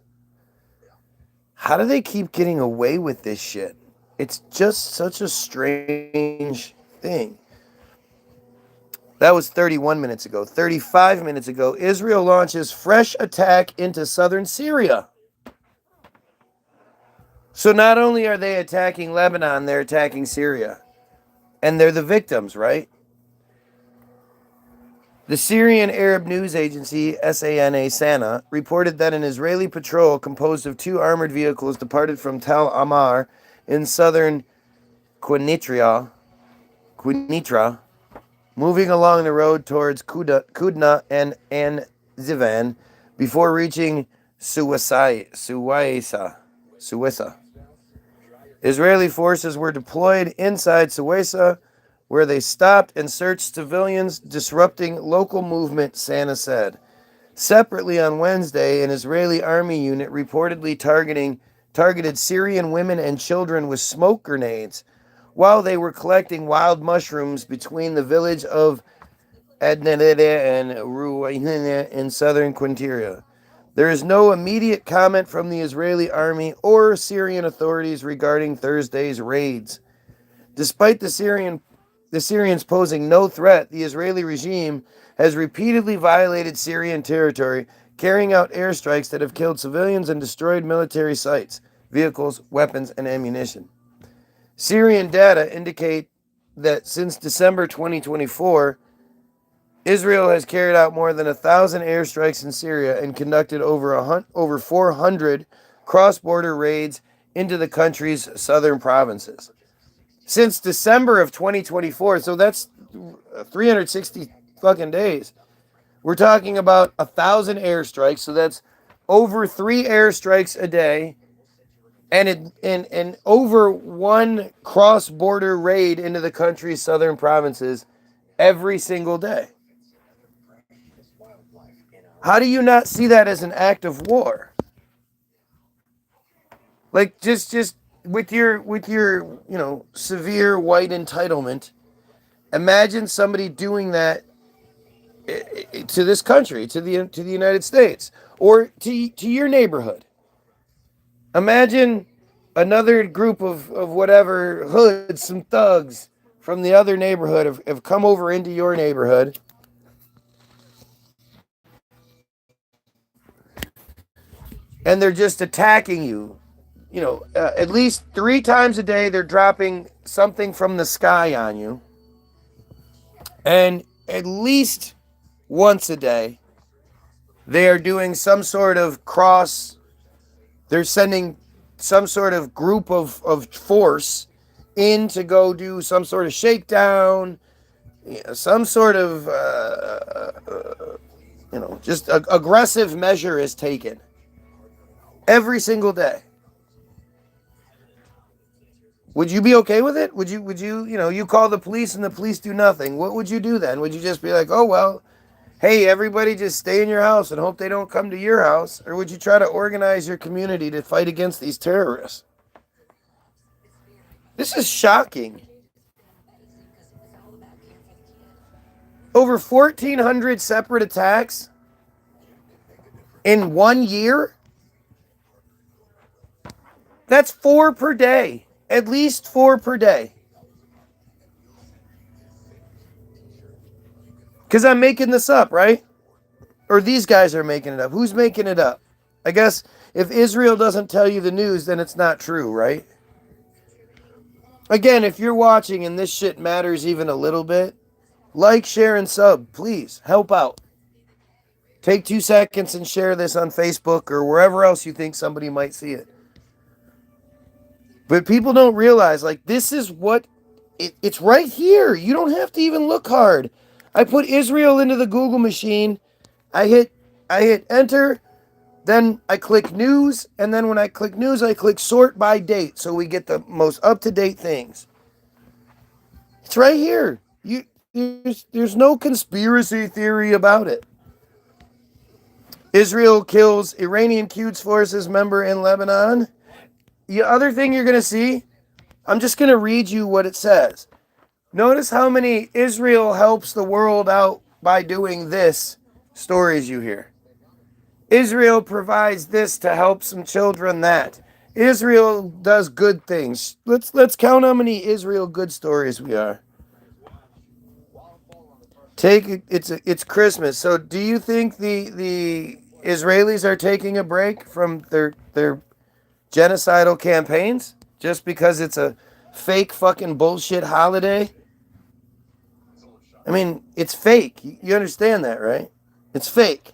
How do they keep getting away with this shit? It's just such a strange thing. That was 31 minutes ago. 35 minutes ago, Israel launches fresh attack into southern Syria. So not only are they attacking Lebanon, they're attacking Syria. And they're the victims, right? The Syrian Arab news agency SANA reported that an Israeli patrol composed of 2 armored vehicles departed from Tel Ammar in southern Quneitra, moving along the road towards Kudna and Zivan before reaching Suwisa. Israeli forces were deployed inside Suwisa, where they stopped and searched civilians, disrupting local movement, Sana said. Separately on Wednesday, an Israeli army unit reportedly targeted Syrian women and children with smoke grenades while they were collecting wild mushrooms between the village of Adnedede and Ruwayne in southern Quintiria. There is no immediate comment from the Israeli army or Syrian authorities regarding Thursday's raids. Despite the Syrians posing no threat, the Israeli regime has repeatedly violated Syrian territory, carrying out airstrikes that have killed civilians and destroyed military sites, vehicles, weapons, and ammunition. Syrian data indicate that since December 2024, Israel has carried out more than 1,000 airstrikes in Syria and conducted over 400 cross-border raids into the country's southern provinces. Since December of 2024, so that's 360 fucking days. We're talking about 1,000 airstrikes, so that's over 3 airstrikes a day, and over 1 cross-border raid into the country's southern provinces every single day. How do you not see that as an act of war? Like just with your severe white entitlement, imagine somebody doing that to this country, to the United States, or to your neighborhood. Imagine another group of whatever hoods, some thugs from the other neighborhood have come over into your neighborhood. And they're just attacking you. At least 3 times a day, they're dropping something from the sky on you. And at least once a day, they are doing some sort of they're sending some sort of group of force in to go do some sort of shakedown, some sort of, just aggressive measure is taken. Every single day. Would you be okay with it? Would you, you call the police and the police do nothing. What would you do then? Would you just be like, oh, well, hey, everybody just stay in your house and hope they don't come to your house? Or would you try to organize your community to fight against these terrorists? This is shocking. Over 1,400 separate attacks in 1 year? That's 4 per day. At least 4 per day. Because I'm making this up, right? Or these guys are making it up. Who's making it up? I guess if Israel doesn't tell you the news, then it's not true, right? Again, if you're watching and this shit matters even a little bit, like, share, and sub. Please, help out. Take 2 seconds and share this on Facebook or wherever else you think somebody might see it. But people don't realize, this is what, it's right here. You don't have to even look hard. I put Israel into the Google machine. I hit enter. Then I click news. And then when I click news, I click sort by date. So we get the most up-to-date things. It's right here. There's no conspiracy theory about it. Israel kills Iranian Quds Forces member in Lebanon. The other thing you're going to see, I'm just going to read you what it says. Notice how many Israel helps the world out by doing this stories you hear. Israel provides this to help some children that. Israel does good things. Let's count how many Israel good stories we are. It's Christmas. So do you think the Israelis are taking a break from their genocidal campaigns just because it's a fake fucking bullshit holiday? I mean, it's fake. You understand that, right? It's fake.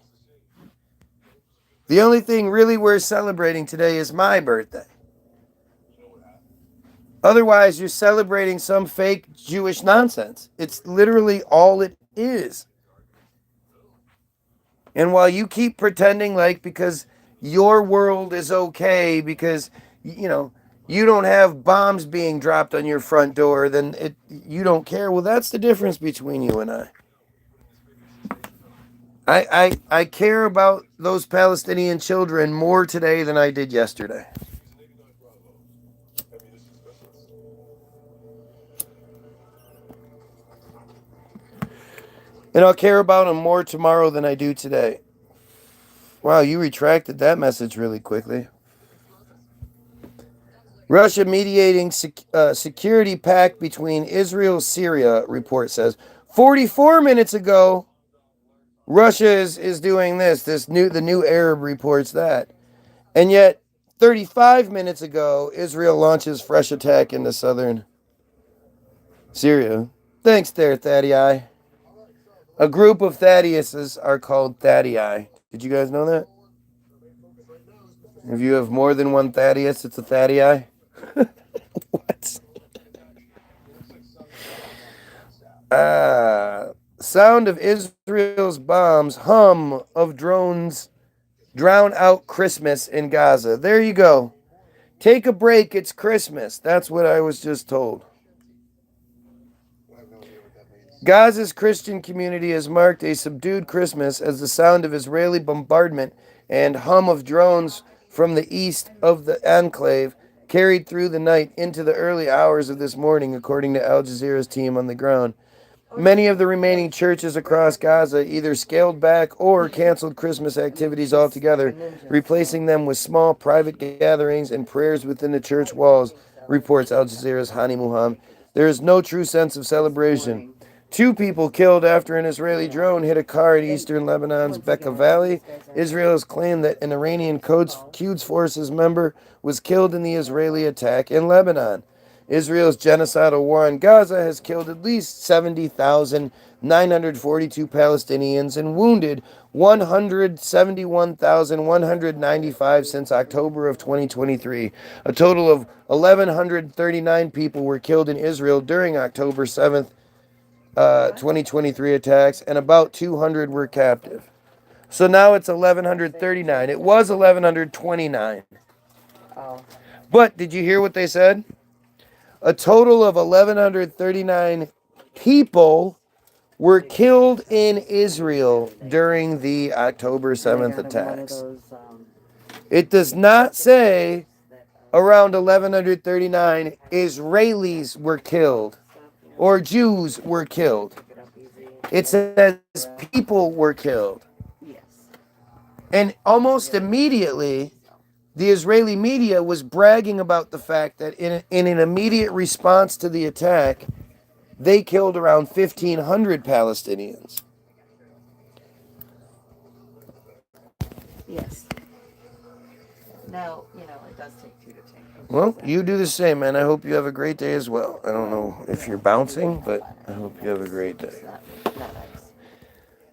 The only thing really worth celebrating today is my birthday. Otherwise, you're celebrating some fake Jewish nonsense. It's literally all it is. And while you keep pretending like because your world is okay because, you don't have bombs being dropped on your front door, then you don't care. Well, that's the difference between you and I. I care about those Palestinian children more today than I did yesterday. And I'll care about them more tomorrow than I do today. Wow, you retracted that message really quickly. Russia mediating security pact between Israel and Syria, report says. 44 minutes ago, Russia is doing the new Arab reports that. And yet, 35 minutes ago, Israel launches fresh attack into southern Syria. Thanks there, Thaddeus. A group of Thaddeus's are called Thaddeus. Did you guys know that? If you have more than one Thaddeus, it's a Thaddeus. What? Sound of Israel's bombs, hum of drones drown out Christmas in Gaza. There you go. Take a break, it's Christmas. That's what I was just told. Gaza's Christian community has marked a subdued Christmas as the sound of Israeli bombardment and hum of drones from the east of the enclave carried through the night into the early hours of this morning, according to Al Jazeera's team on the ground. Many of the remaining churches across Gaza either scaled back or canceled Christmas activities altogether, replacing them with small private gatherings and prayers within the church walls, reports Al Jazeera's Hani Muhammad. There is no true sense of celebration. 2 people killed after an Israeli drone hit a car in eastern Lebanon's Bekaa Valley. Israel has claimed that an Iranian Quds Forces member was killed in the Israeli attack in Lebanon. Israel's genocidal war on Gaza has killed at least 70,942 Palestinians and wounded 171,195 since October of 2023. A total of 1,139 people were killed in Israel during October 7th, 2023 attacks, and about 200 were captive. So now it's 1,139. It was 1,129. But did you hear what they said? A total of 1,139 people were killed in Israel during the October 7th attacks. It does not say around 1,139 Israelis were killed or Jews were killed. It says people were killed. And almost immediately, the Israeli media was bragging about the fact that in an immediate response to the attack, they killed around 1,500 Palestinians. Yes. Now, it does take 2 to tango. Well, you do the same, man. I hope you have a great day as well. I don't know if you're bouncing, but I hope you have a great day. Not nice.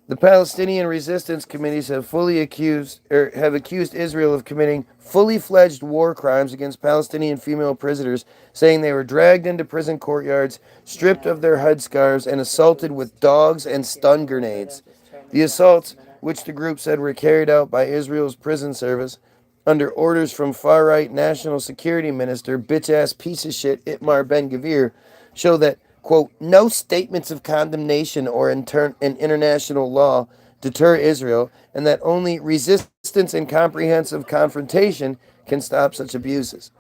The Palestinian resistance committees have accused Israel of committing fully fledged war crimes against Palestinian female prisoners, saying they were dragged into prison courtyards, stripped of their headscarves, and assaulted with dogs and stun grenades. The assaults, which the group said were carried out by Israel's prison service, under orders from far-right National Security Minister, bitch-ass piece of shit Itamar Ben-Gvir, show that, quote, no statements of condemnation or in international law deter Israel, and that only resistance and comprehensive confrontation can stop such abuses.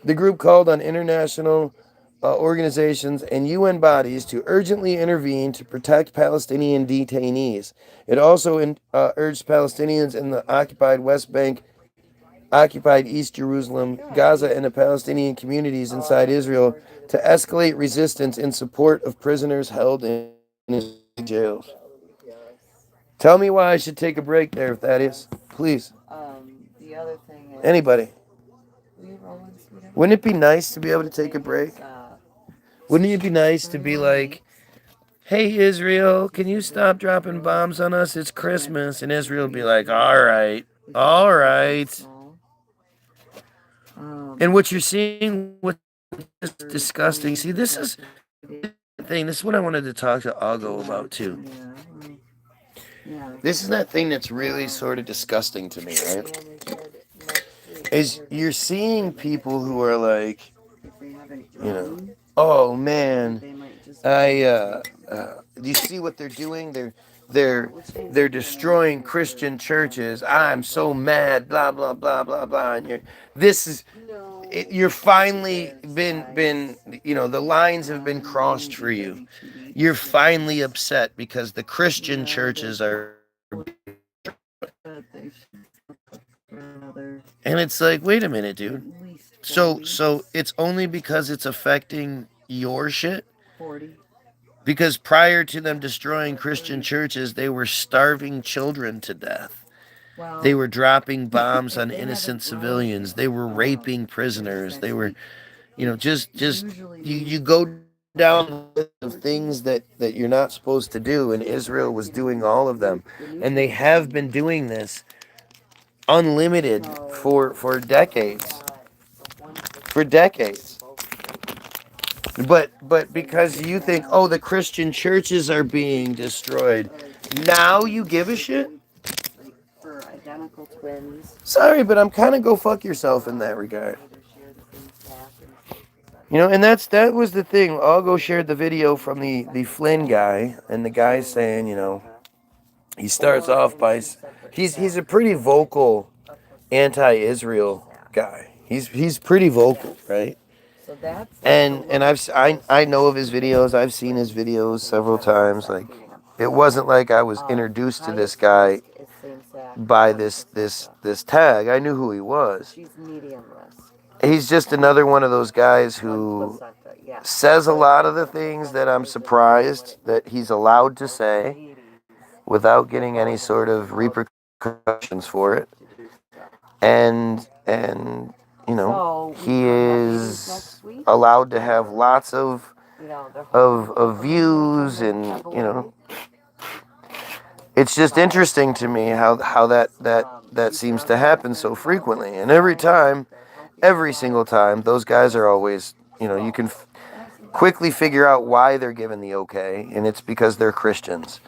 The group called on international organizations and UN bodies to urgently intervene to protect Palestinian detainees. It also urged Palestinians in the occupied West Bank, occupied East Jerusalem, Gaza, and the Palestinian communities inside Israel to escalate resistance in support of prisoners held in jails. Tell me why I should take a break there, if that is. Please. The other thing is... Anybody. Wouldn't it be nice to be able to take a break? Wouldn't it be nice to be like, hey, Israel, can you stop dropping bombs on us? It's Christmas. And Israel will be like, all right, all right. And what you're seeing, what's disgusting, see, this is the thing. This is what I wanted to talk to Algo about, too. This is that thing that's really sort of disgusting to me, right? Is you're seeing people who are like, oh man, do you see what they're doing? They're destroying Christian churches. I'm so mad. Blah blah blah blah blah. And you're finally been the lines have been crossed for you. You're finally upset because the Christian churches are. And it's like, wait a minute, dude. So it's only because it's affecting your shit? Because prior to them destroying Christian churches, they were starving children to death. They were dropping bombs on innocent civilians. They were raping prisoners. They were, just you go down the list of things that you're not supposed to do, and Israel was doing all of them. And they have been doing this unlimited for decades. For decades. But because you think, oh, the Christian churches are being destroyed, now you give a shit? Sorry, but I'm kind of go fuck yourself in that regard. And that was the thing. Algo shared the video from the Flynn guy, and the guy's saying, he starts off by, he's a pretty vocal anti-Israel guy. He's pretty vocal, right? And I know of his videos. I've seen his videos several times. Like, it wasn't like I was introduced to this guy by this tag. I knew who he was. He's just another one of those guys who says a lot of the things that I'm surprised that he's allowed to say without getting any sort of repercussions for it. And he is allowed to have lots of views, and it's just interesting to me how that seems to happen so frequently. And every single time, those guys are always, you can quickly figure out why they're given the okay, and it's because they're Christians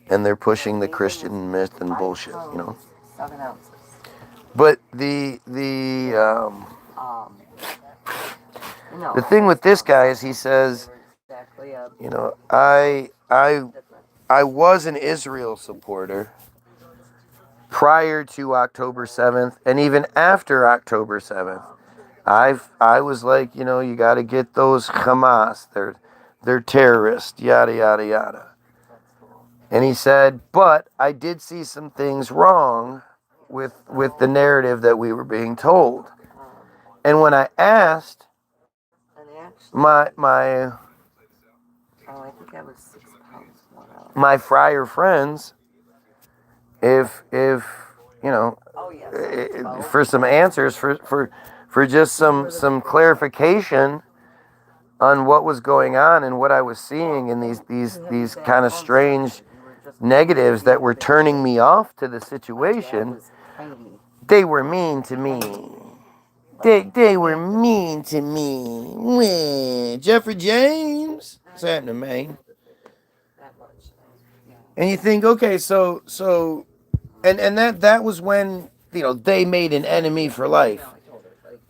and they're pushing the Christian myth and bullshit, But the thing with this guy is he says, I was an Israel supporter prior to October 7th, and even after October 7th. I was like, you got to get those Hamas. They're terrorists, yada yada yada. And he said, but I did see some things wrong with the narrative that we were being told. And when I asked my friar friends if for some answers, for just some clarification on what was going on and what I was seeing in these kind of strange negatives that were turning me off to the situation, they were mean to me. They were mean to me. Well, Jeffrey James, what's happening, man? And you think, okay, so and that was when they made an enemy for life.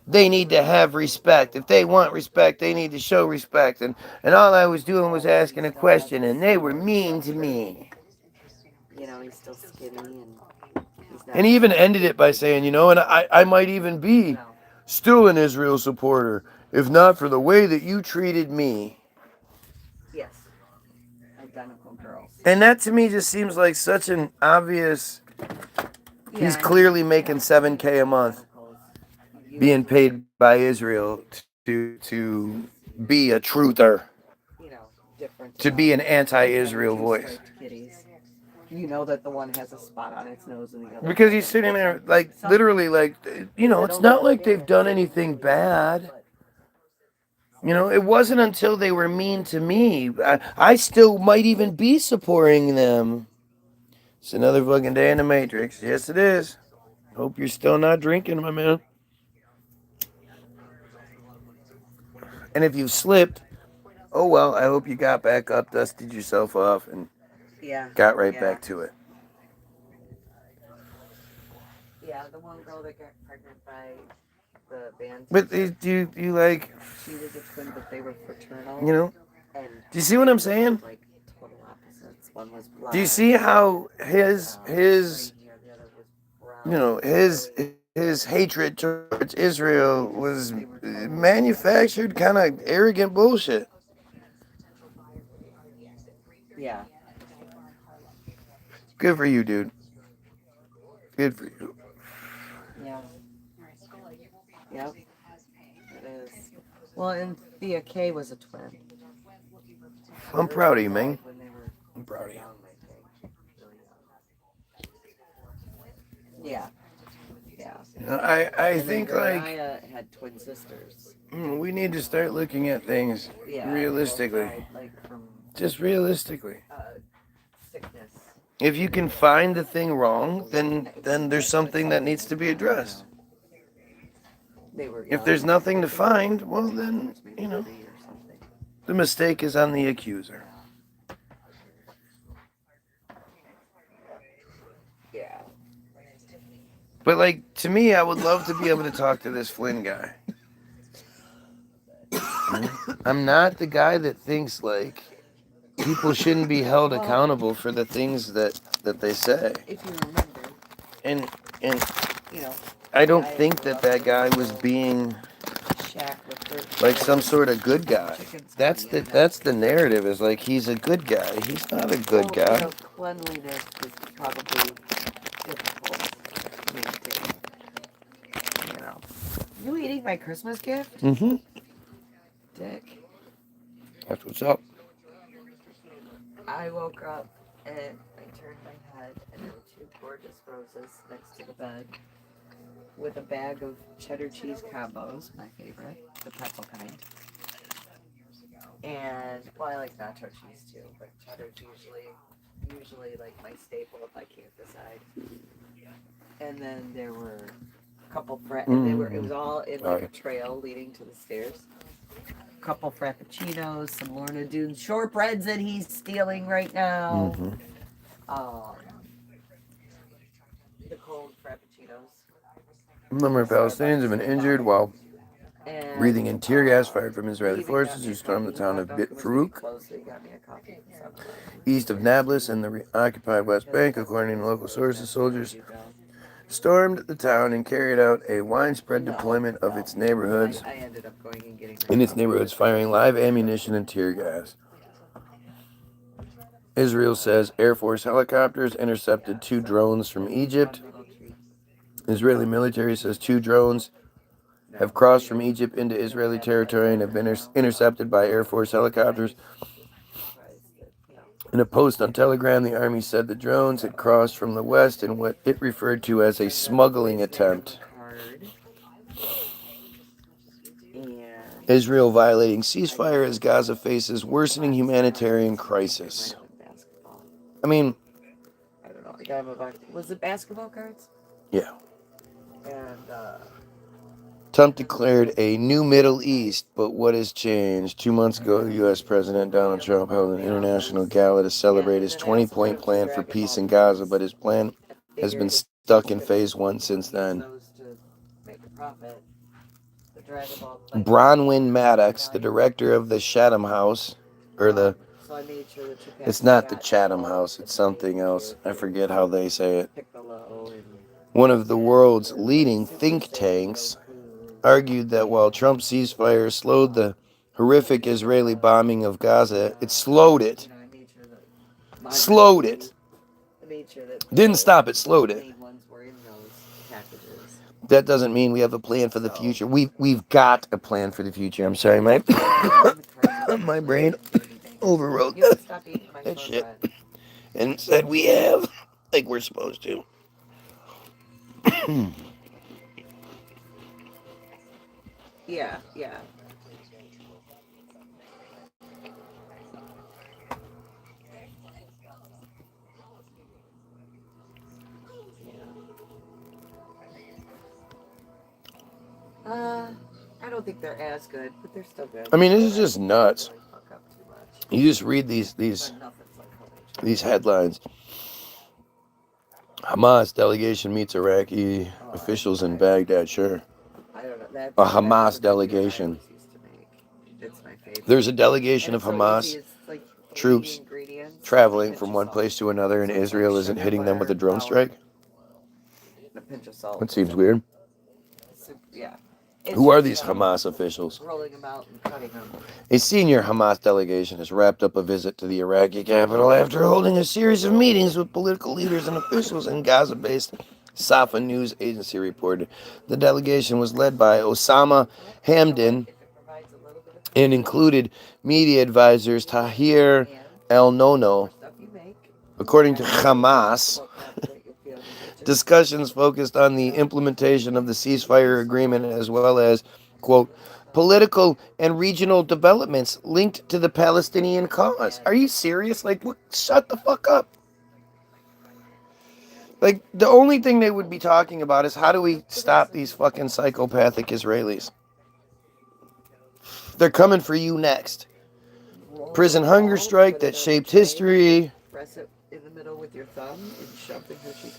They need to have respect. If they want respect, they need to show respect. And all I was doing was asking a question, and they were mean to me. He's still skinny, and he even ended it by saying, and I might even be still an Israel supporter, if not for the way that you treated me. Yes. Identical girls. And that to me just seems like such an obvious. He's clearly making $7,000 a month, being paid by Israel to be a truther, to be an anti-Israel voice. That the one has a spot on its nose and the other. Because he's sitting there, literally, it's not like they've done anything bad. You know, it wasn't until they were mean to me. I still might even be supporting them. It's another fucking day in the Matrix. Yes, it is. Hope you're still not drinking, my man. And if you slipped, oh well, I hope you got back up, dusted yourself off, and Yeah. got right Yeah. back to it. Yeah, the one girl that got pregnant by the band But teacher, do you like, she was a twin, but they were fraternal. you know, And do you see what I'm they were saying? like total opposites. One was blonde. Do you see how his straight hair, the other was brown. you know, his hatred towards Israel was manufactured kind of arrogant bullshit. Yeah. Good for you, dude. Good for you. Yeah. Yep. It is. Well, and Thea K was a twin. I'm proud of you, man. When they were I'm proud of you. young, I think. Really young. Yeah. Yeah. I And then think like Mariah had twin sisters. we need to start looking at things Yeah. realistically. Died, like from Just realistically. sickness. If you can find the thing wrong, then there's something that needs to be addressed. They were If there's nothing to find, well then, you know, the mistake is on the accuser. Yeah. But like to me, I would love to be able to talk to this Flynn guy. I'm not the guy that thinks like people shouldn't be held accountable for the things that they say. If you remember. And you know, I don't think that guy was being like some sort of good guy. That's the narrative, is like he's a good guy. He's not a good guy. You know, cleanliness is probably difficult to maintain. You know. You eating my Christmas gift? Mm-hmm. Dick. That's what's up. I woke up and I turned my head and there were two gorgeous roses next to the bed with a bag of cheddar cheese combos, my favorite, the pretzel kind. And, well, I like nacho cheese too, but cheddar's usually like my staple if I can't decide. And then there were a couple and it was all in like a trail leading to the stairs. A couple frappuccinos, some Lorna Doone shortbreads that he's stealing right now. The cold frappuccinos. A number of Palestinians have been injured while breathing in tear gas fired from Israeli forces who stormed the town of Beit Farouk, east of Nablus in the occupied West Bank. According to local sources, soldiers stormed the town and carried out a widespread deployment of its neighborhoods, firing live ammunition and tear gas. Israel says Air Force helicopters intercepted 2 drones from Egypt. Israeli military says 2 drones have crossed from Egypt into Israeli territory and have been intercepted by Air Force helicopters. In a post on Telegram, the army said the drones had crossed from the west in what it referred to as a smuggling attempt. Israel violating ceasefire as Gaza faces worsening humanitarian crisis. I mean, I don't know. Was it basketball cards? Yeah. And Trump declared a new Middle East, but what has changed? 2 months ago, U.S. President Donald Trump held an international gala to celebrate his 20-point plan for peace in Gaza, but his plan has been stuck in phase 1 since then. Bronwyn Maddox, the director of the Chatham House, it's not the Chatham House, it's something else. I forget how they say it. One of the world's leading think tanks argued that while Trump's ceasefire slowed the horrific Israeli bombing of Gaza, it slowed it. Slowed it. Didn't stop it, slowed it. That doesn't mean we have a plan for the future. We've got a plan for the future. I'm sorry, my my brain overrode that shit and said we have, like we're supposed to. Yeah. I don't think they're as good, but they're still good. I mean, this is just nuts. Really fuck up too much. You just read these But nothing's like Holy these headlines. Hamas delegation meets Iraqi officials in Baghdad. Sure. I don't know. That's, A Hamas delegation. It's my favorite. There's a delegation of And it's so Hamas easy, it's like the troops ingredients, traveling pinch from of one salt. place to another, and So it's Israel like isn't sugar, hitting them with a butter, drone flour, strike. and a pinch of salt. That seems weird. Yeah. It's Who are just, these Hamas officials? rolling them out and cutting them. A senior Hamas delegation has wrapped up a visit to the Iraqi capital after holding a series of meetings with political leaders and officials in Gaza-based Safa news agency reported. The delegation was led by Osama Hamdan and included media advisors Tahir El-Nono. According to Hamas, discussions focused on the implementation of the ceasefire agreement as well as, quote, political and regional developments linked to the Palestinian cause. Are you serious? Like, what? Shut the fuck up. Like, the only thing they would be talking about is how do we stop these fucking psychopathic Israelis? They're coming for you next. Prison hunger strike that shaped history. Press it in the middle with your thumb and shove the Hershey's Kisses.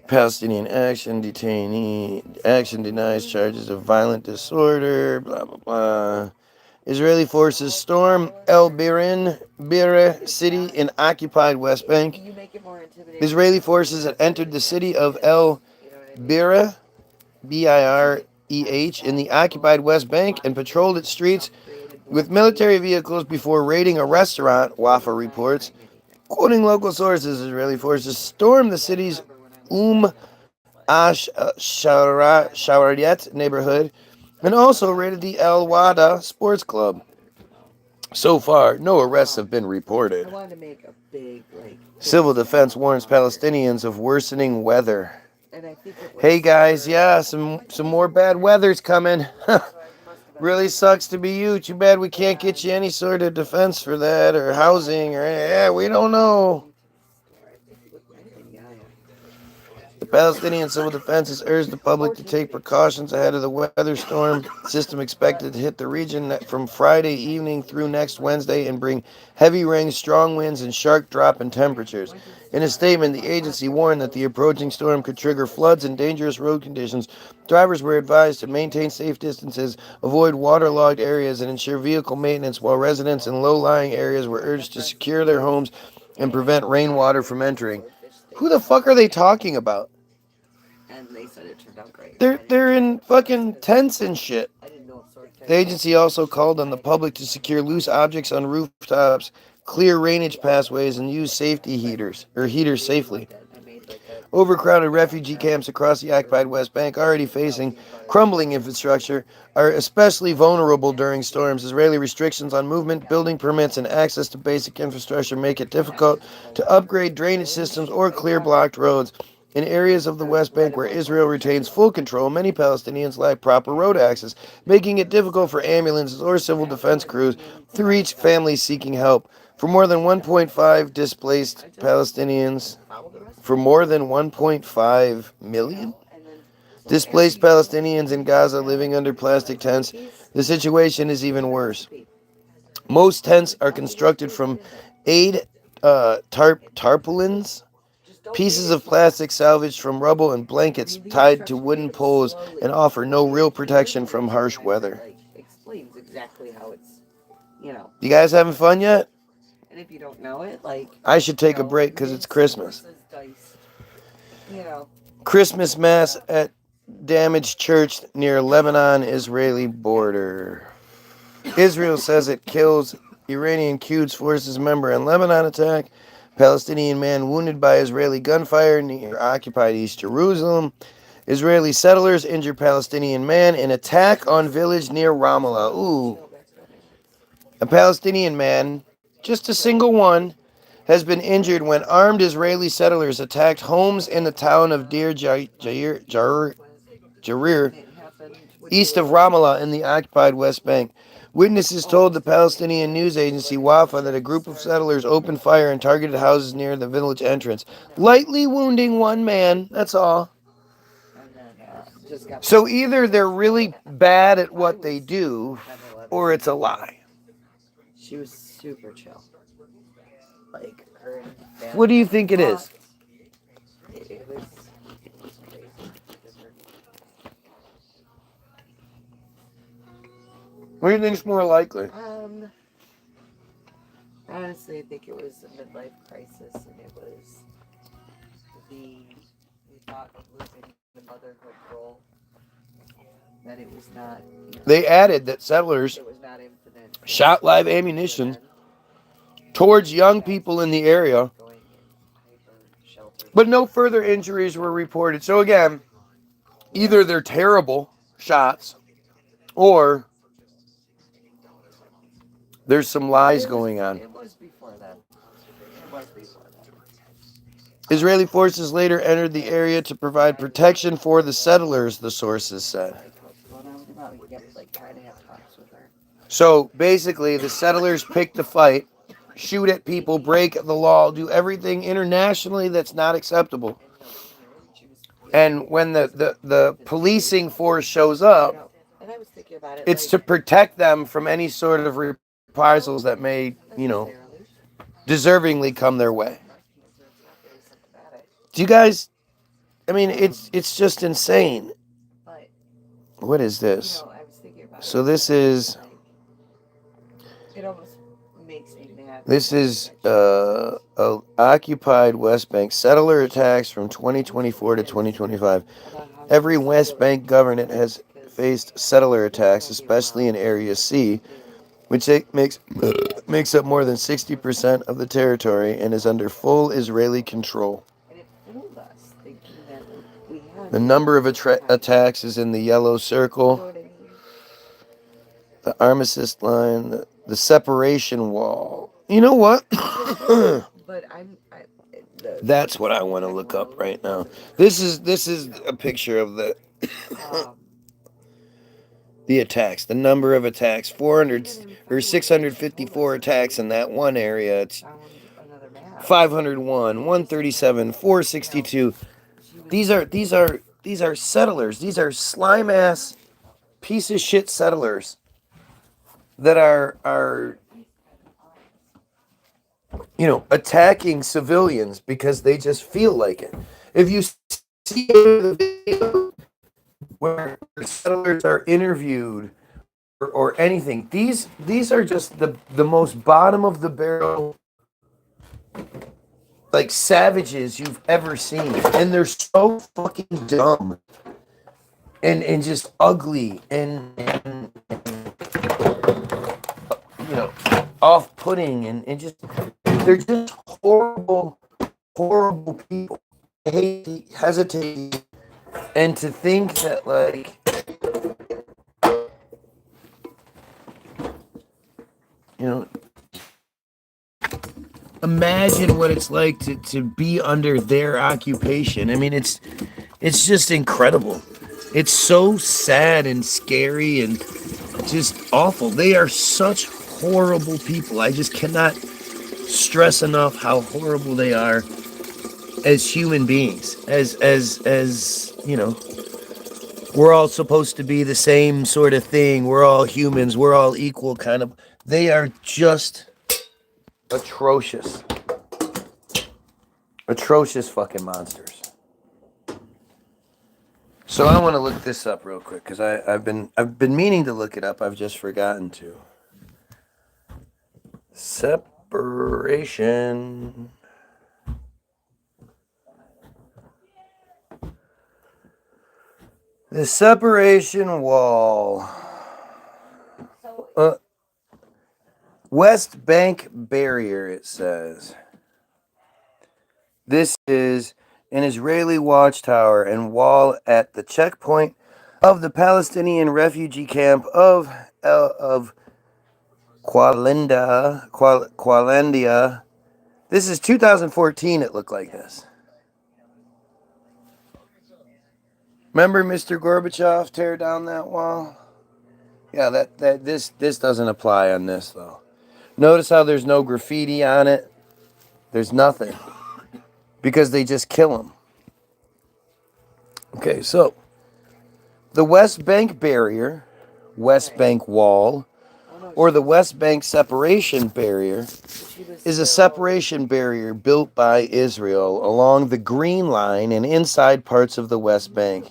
Palestinian action detainee. Action denies charges of violent disorder. Blah, blah, blah. Israeli forces storm El Bire city in occupied West Bank. You make it more intimidating. Israeli forces had entered the city of El Bire, Bireh, in the occupied West Bank and patrolled its streets with military vehicles before raiding a restaurant, Wafa reports. Quoting local sources, Israeli forces stormed the city's Shawariat neighborhood and also raided the El Wada Sports Club. So far, no arrests have been I reported. wanted to make a big, like... Civil defense warns Palestinians of worsening weather. And I think it was Hey guys, yeah, some more bad weather's coming. Really sucks to be you. Too bad we can't get you any sort of defense for that or housing or yeah, we don't know. The Palestinian Civil Defense has urged the public to take precautions ahead of the weather storm system expected to hit the region from Friday evening through next Wednesday and bring heavy rains, strong winds, and sharp drop in temperatures. In a statement, the agency warned that the approaching storm could trigger floods and dangerous road conditions. Drivers were advised to maintain safe distances, avoid waterlogged areas, and ensure vehicle maintenance, while residents in low-lying areas were urged to secure their homes and prevent rainwater from entering. Who the fuck are they talking about? And they said it turned out great. They're in fucking tents and shit. The agency also called on the public to secure loose objects on rooftops, clear drainage pathways, and use safety heaters safely. Overcrowded refugee camps across the occupied West Bank, already facing crumbling infrastructure, are especially vulnerable during storms. Israeli restrictions on movement, building permits, and access to basic infrastructure make it difficult to upgrade drainage systems or clear blocked roads. In areas of the West Bank where Israel retains full control, many Palestinians lack proper road access, making it difficult for ambulances or civil defense crews to reach families seeking help. For more than 1.5 displaced Palestinians, for more than 1.5 million displaced Palestinians in Gaza living under plastic tents, the situation is even worse. Most tents are constructed from tarpaulins, pieces of plastic salvaged from rubble, and blankets tied to wooden poles, and offer no real protection from harsh weather. Explains exactly how it's, You guys having fun yet? And if you don't know it, like... I should take a break because it's Christmas. Diced, Christmas Mass at damaged church near Lebanon-Israeli border. Israel says it kills Iranian Quds Forces member in Lebanon attack. Palestinian man wounded by Israeli gunfire near occupied East Jerusalem. Israeli settlers injure Palestinian man in attack on village near Ramallah. Ooh. A Palestinian man, just a single one, has been injured when armed Israeli settlers attacked homes in the town of Deir Jarir, east of Ramallah in the occupied West Bank. Witnesses told the Palestinian news agency Wafa that a group of settlers opened fire and targeted houses near the village entrance, lightly wounding one man, that's all. just got. So either they're really bad at what they do, or it's a lie. She was super chill. Like her and family. What do you think it is? It was crazy. What do you think's more likely? Honestly, I think it was a midlife crisis, and it was the thought of losing the motherhood role. That it was not. They added that settlers It was not infinite. shot live ammunition towards young people in the area, but no further injuries were reported. So again, either they're terrible shots, or there's some lies going on. It was before that. Israeli forces later entered the area to provide protection for the settlers, the sources said. So basically, the settlers picked the fight, shoot at people, break the law, do everything internationally that's not acceptable. And when the policing force shows up, it's to protect them from any sort of reprisals that may, deservingly come their way. Do you guys, I mean, it's just insane. What is this? So this is, occupied West Bank settler attacks from 2024 to 2025. Every West Bank government has faced settler attacks, especially in Area C, which makes up more than 60% of the territory and is under full Israeli control. The number of attacks is in the yellow circle. The armistice line, the separation wall. You know what? That's what I want to look up right now. This is a picture of the the attacks. The number of attacks, 400 or 654 attacks in that one area. It's 501, 137, 462. These are settlers. These are slime ass piece of shit settlers that are attacking civilians because they just feel like it. If you see the video where settlers are interviewed or anything, these are just the most bottom of the barrel, like, savages you've ever seen, and they're so fucking dumb and just ugly and off-putting and just, they're just horrible people. I hate to hesitate and to think that, like, imagine what it's like to be under their occupation. I mean, it's just incredible. It's so sad and scary and just awful. They are such horrible people. I just cannot stress enough how horrible they are as human beings. As we're all supposed to be the same sort of thing. We're all humans. We're all equal, kind of. They are just atrocious fucking monsters. So I want to look this up real quick because I've been meaning to look it up. I've just forgotten to. Separation. The separation wall. West Bank barrier, it says. This is an Israeli watchtower and wall at the checkpoint of the Palestinian refugee camp of Qalandia. This is 2014, it looked like this. Remember Mr. Gorbachev tear down that wall? Yeah, this doesn't apply on this, though. Notice how there's no graffiti on it. There's nothing. Because they just kill them. Okay, so The West Bank barrier, West Bank wall, or the West Bank separation barrier is a separation barrier built by Israel along the Green Line and inside parts of the West Bank.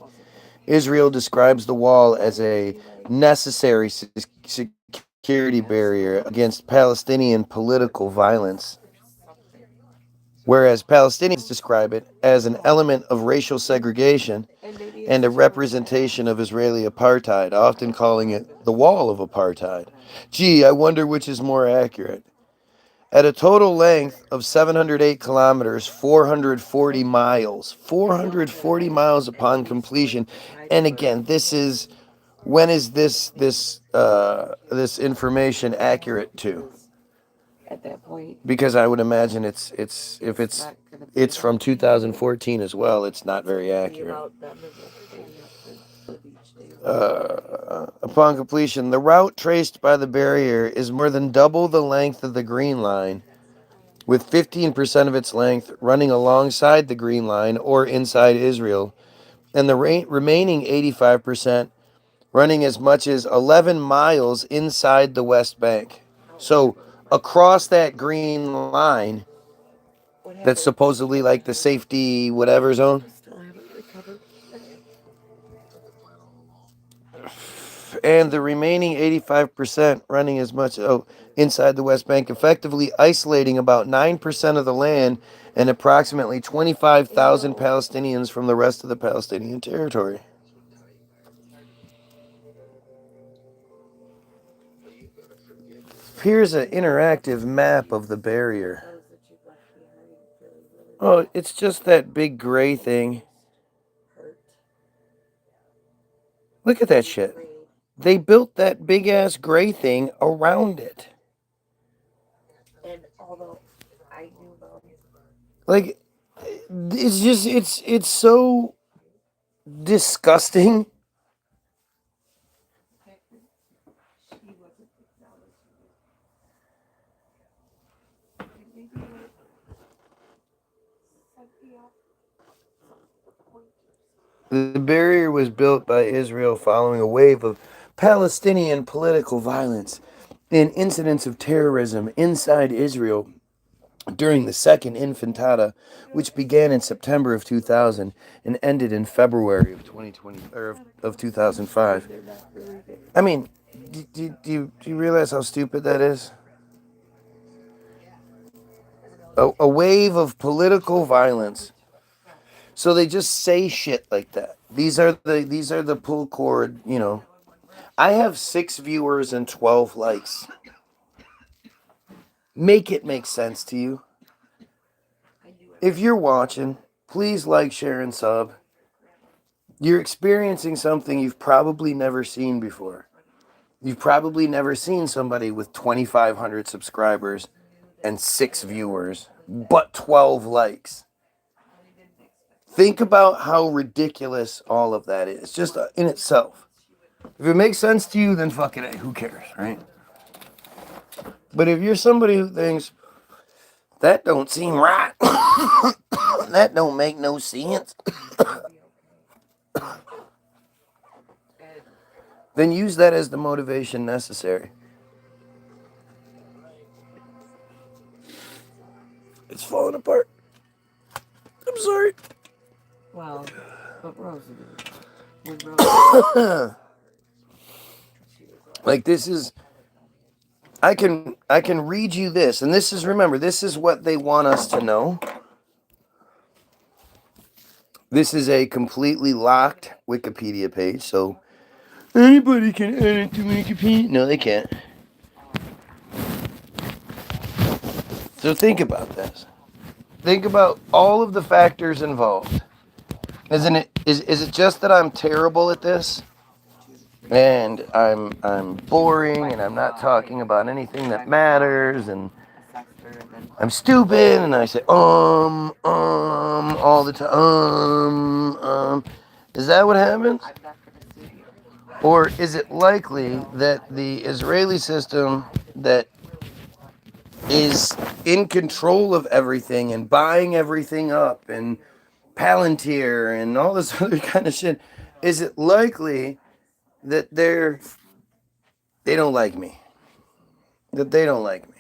Israel describes the wall as a necessary security barrier against Palestinian political violence, whereas Palestinians describe it as an element of racial segregation and a representation of Israeli apartheid, often calling it the wall of apartheid. Gee, I wonder which is more accurate. At a total length of 708 kilometers, 440 miles upon completion. And again, when is this information accurate to? At that point, Because I would imagine it's from 2014 as well. It's not very accurate. Upon completion, the route traced by the barrier is more than double the length of the Green Line, with 15% of its length running alongside the Green Line or inside Israel, and the remaining 85% running as much as 11 miles inside the West Bank. So across that Green Line, that's supposedly like the safety whatever zone, and the remaining 85% running as much inside the West Bank, effectively isolating about 9% of the land and approximately 25,000 Palestinians from the rest of the Palestinian territory. Here's an interactive map of the barrier. Oh, it's just that big gray thing. Look at that shit. They built that big ass gray thing around it. and although I knew about it, Like, it's just, it's so disgusting. The barrier was built by Israel following a wave of Palestinian political violence and incidents of terrorism inside Israel during the Second Intifada, which began in September of 2000 and ended in February of 2020 or of 2005. I mean, do you realize how stupid that is? A wave of political violence. So they just say shit like that. These are the pull cord, you know. I have 6 viewers and 12 likes. Make it make sense to you. If you're watching, please like, share, and sub. You're experiencing something you've probably never seen before. You've probably never seen somebody with 2,500 subscribers and 6 viewers, but 12 likes. Think about how ridiculous all of that is, just in itself. If it makes sense to you, then fuck it, who cares, right? But if you're somebody who thinks, that don't seem right, that don't make no sense, then use that as the motivation necessary. It's falling apart. I'm sorry. well, but Rose did. When Rose, Like, this is, I can read you this, and this is, remember, this is what they want us to know. This is a completely locked Wikipedia page, so anybody can add it to Wikipedia. No, they can't. So think about this. Think about all of the factors involved. Is it just that I'm terrible at this? And I'm boring and I'm not talking about anything that matters and I'm stupid and I say all the time. Is that what happens? Or is it likely that the Israeli system that is in control of everything and buying everything up and Palantir and all this other kind of shit, is it likely that they don't like me? That they don't like me.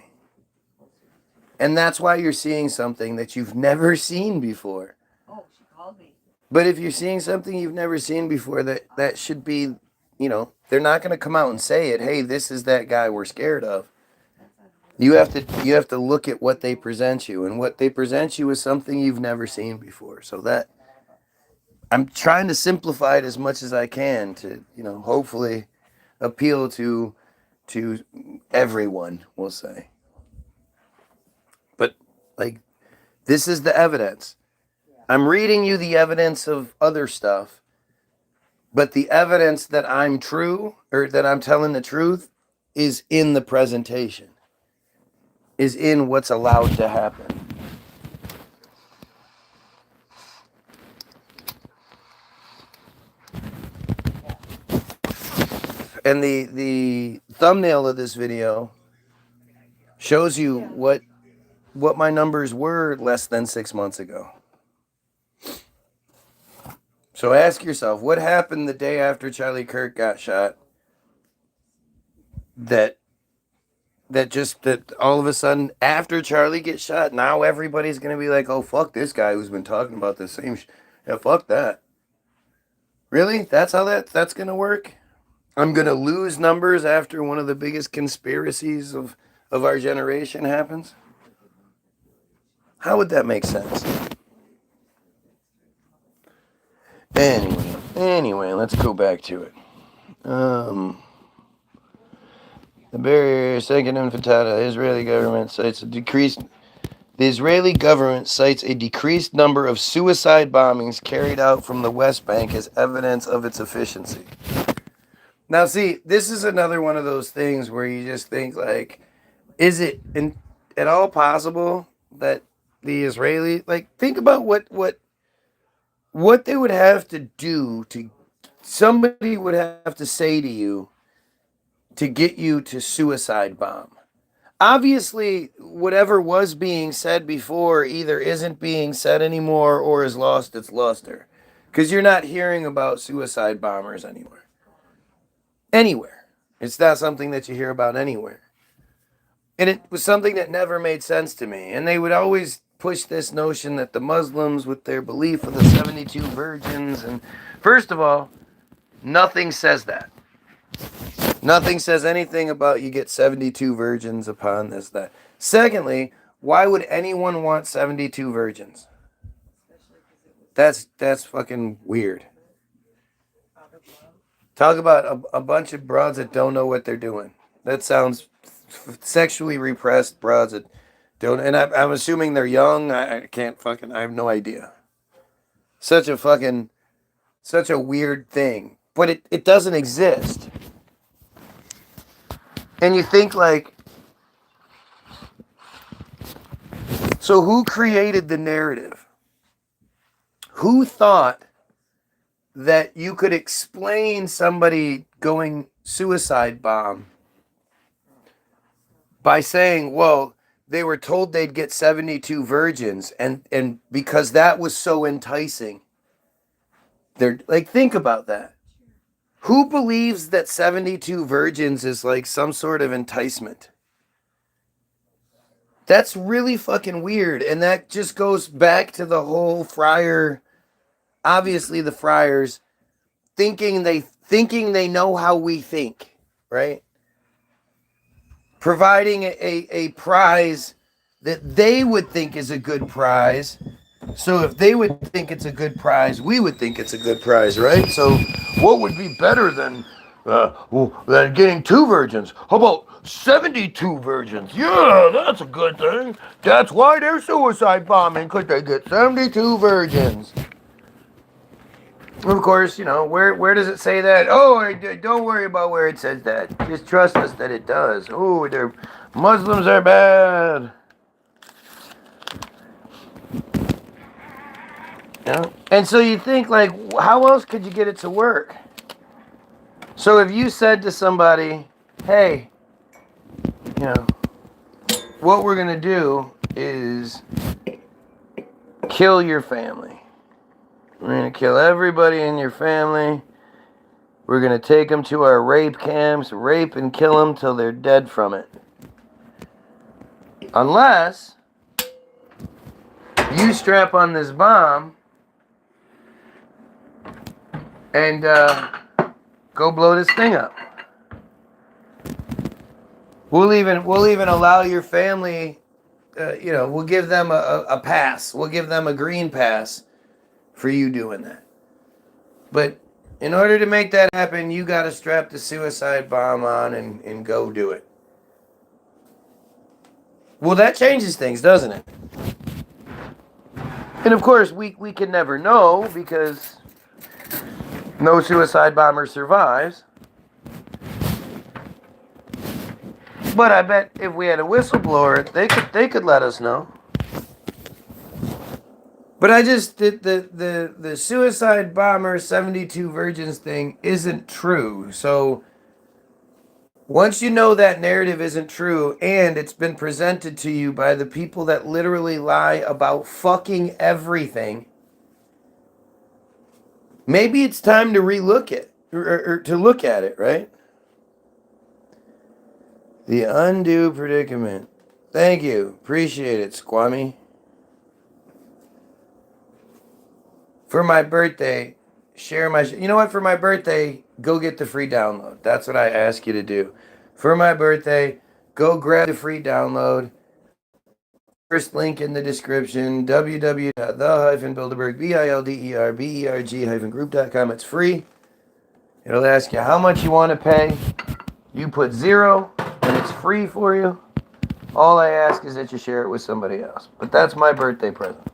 And that's why you're seeing something that you've never seen before. Oh, she called me. But if you're seeing something you've never seen before, that should be, they're not going to come out and say it. Hey, this is that guy we're scared of. You have to look at what they present you, and what they present you is something you've never seen before. So that I'm trying to simplify it as much as I can to, hopefully appeal to everyone, we'll say. But like, this is the evidence. I'm reading you the evidence of other stuff, but the evidence that I'm true, or that I'm telling the truth, is in the presentation, is in what's allowed to happen. And the thumbnail of this video shows you what my numbers were less than 6 months ago. So ask yourself, what happened the day after Charlie Kirk got shot that all of a sudden, after Charlie gets shot, now everybody's going to be like, oh, fuck this guy who's been talking about the same yeah, fuck that. Really? That's how that's going to work? I'm going to lose numbers after one of the biggest conspiracies of our generation happens? How would that make sense? Anyway, let's go back to it. The barrier, second intifada, the Israeli government cites a decreased number of suicide bombings carried out from the West Bank as evidence of its efficiency. Now, see, this is another one of those things where you just think, like, is it at all possible that the Israeli, think about what they would have to do somebody would have to say to you to get you to suicide bomb. Obviously, whatever was being said before either isn't being said anymore or has lost its luster. Because you're not hearing about suicide bombers anymore. Anywhere. It's not something that you hear about anywhere. And it was something that never made sense to me. And they would always push this notion that the Muslims, with their belief of the 72 virgins, and first of all, nothing says that. Nothing says anything about you get 72 virgins upon this, that. Secondly, why would anyone want 72 virgins? That's fucking weird. Talk about a bunch of broads that don't know what they're doing. That sounds sexually repressed broads that don't, and I'm assuming they're young. I have no idea. Such a weird thing. But it doesn't exist. And you think, like, so who created the narrative? Who thought that you could explain somebody going suicide bomb by saying, well, they were told they'd get 72 virgins, and because that was so enticing. They're like, think about that. Who believes that 72 virgins is like some sort of enticement? That's really fucking weird. And that just goes back to the whole friar, obviously the friars thinking they know how we think, right? Providing a prize that they would think is a good prize. So if they would think it's a good prize, we would think it's a good prize, right? So what would be better than getting 2 virgins? How about 72 virgins? Yeah, that's a good thing. That's why they're suicide bombing, because they get 72 virgins. Of course, where does it say that? Oh, don't worry about where it says that. Just trust us that it does. Oh, Muslims are bad. And so you think, like, how else could you get it to work? So if you said to somebody, hey, what we're going to do is kill your family. We're going to kill everybody in your family. We're going to take them to our rape camps, rape and kill them till they're dead from it. Unless you strap on this bomb and go blow this thing up. We'll even allow your family, we'll give them a pass. We'll give them a green pass for you doing that. But in order to make that happen, you got to strap the suicide bomb on and go do it. Well, that changes things, doesn't it? And of course, we can never know because no suicide bomber survives. But I bet if we had a whistleblower, they could let us know. But I just the suicide bomber 72 virgins thing isn't true. So once you know that narrative isn't true and it's been presented to you by the people that literally lie about fucking everything, maybe it's time to relook it or to look at it, right? The undue predicament. Thank you. Appreciate it, Squammy. For my birthday, share my... You know what? For my birthday, go get the free download. That's what I ask you to do. For my birthday, go grab the free download. First link in the description, www.the-bilderberg.group.com. It's free. It'll ask you how much you want to pay. You put 0, and it's free for you. All I ask is that you share it with somebody else. But that's my birthday present.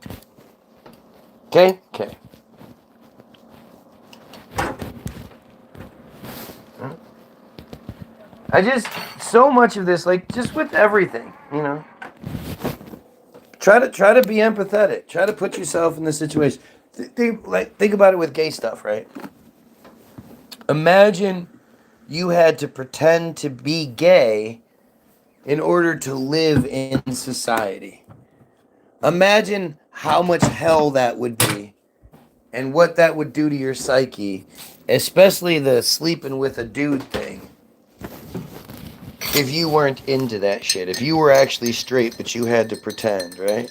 Okay? Okay. I just, so much of this, like, just with everything, you know. Try to be empathetic. Try to put yourself in the situation. Think about it with gay stuff, right? Imagine you had to pretend to be gay in order to live in society. Imagine how much hell that would be and what that would do to your psyche, especially the sleeping with a dude thing. If you weren't into that shit, if you were actually straight but you had to pretend, right?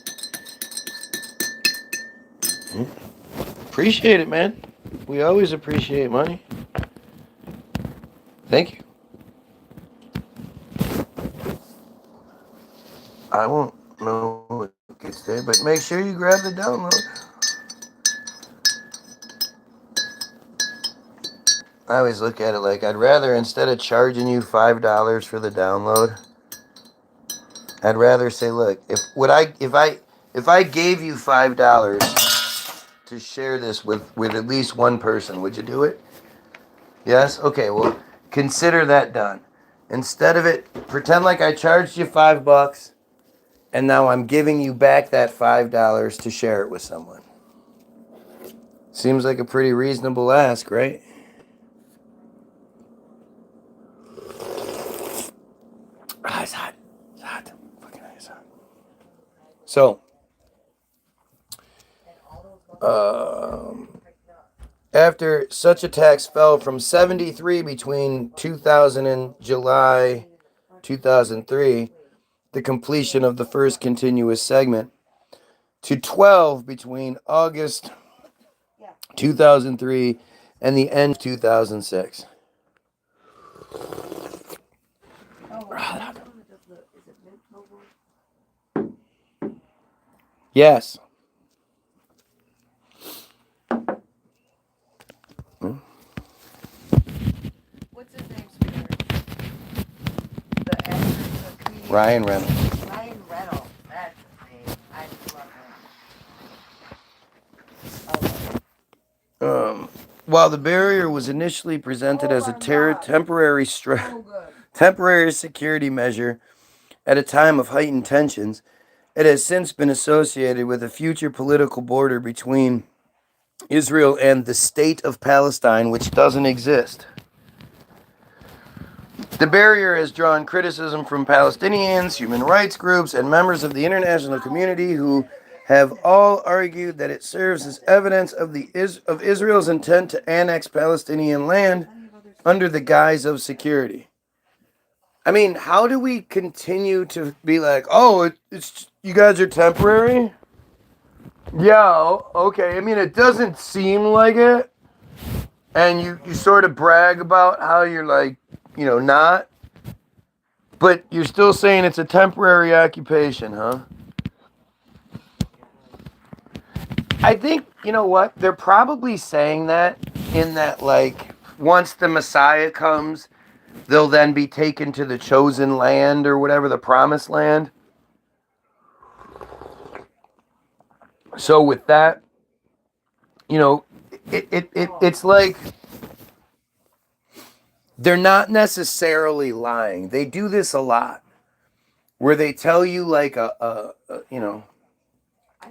Appreciate it, man. We always appreciate money. Thank you. I won't know what gets there, but make sure you grab the download. I always look at it like I'd rather, instead of charging you $5 for the download, I'd rather say, look, if I gave you $5 to share this with at least one person, would you do it? Yes? Okay, well, consider that done. Instead of it, pretend like I charged you $5 and now I'm giving you back that $5 to share it with someone. Seems like a pretty reasonable ask, right? Ah, it's hot. It's hot. Fucking it's hot. So, after such attacks fell from 73 between 2000 and July 2003, the completion of the first continuous segment, to 12 between August 2003 and the end of 2006. Yes. What's his name, sweetheart? The actor, the comedian. Ryan Reynolds. Ryan Reynolds. That's his name. I love him. While the barrier was initially presented as a temporary security measure at a time of heightened tensions, it has since been associated with a future political border between Israel and the state of Palestine, which doesn't exist. The barrier has drawn criticism from Palestinians, human rights groups, and members of the international community who have all argued that it serves as evidence of Israel's intent to annex Palestinian land under the guise of security. I mean, how do we continue to be like, oh, it's you guys are temporary? Yeah, okay. I mean, it doesn't seem like it. And you sort of brag about how you're like, not. But you're still saying it's a temporary occupation, huh? I think, you know what? They're probably saying that in that, like, once the Messiah comes, they'll then be taken to the chosen land or whatever, the promised land. So with that, it's like they're not necessarily lying. They do this a lot, where they tell you like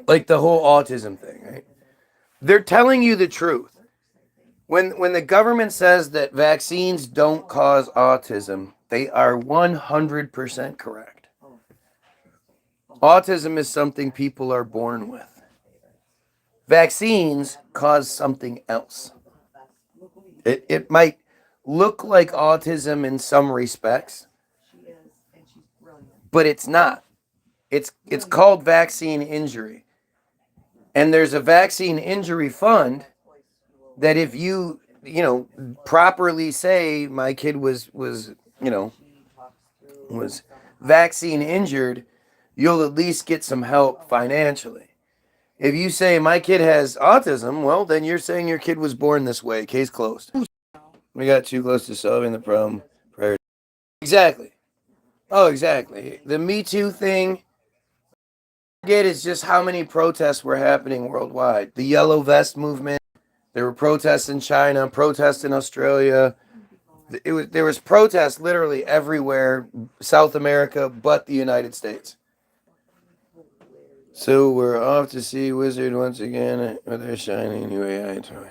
like the whole autism thing, right? They're telling you the truth. When the government says that vaccines don't cause autism, they are 100% correct. Autism is something people are born with. Vaccines cause something else. It might look like autism in some respects, but it's not. It's called vaccine injury. And there's a vaccine injury fund that if you properly say my kid was vaccine injured, you'll at least get some help financially. If you say my kid has autism, well, then you're saying your kid was born this way. Case closed. We got too close to solving the problem. Exactly. Oh, exactly. The Me Too thing. Forget is just how many protests were happening worldwide. The Yellow Vest movement. There were protests in China, protests in Australia. There was protests literally everywhere, South America, but the United States. So we're off to see Wizard once again with their shining new AI toy.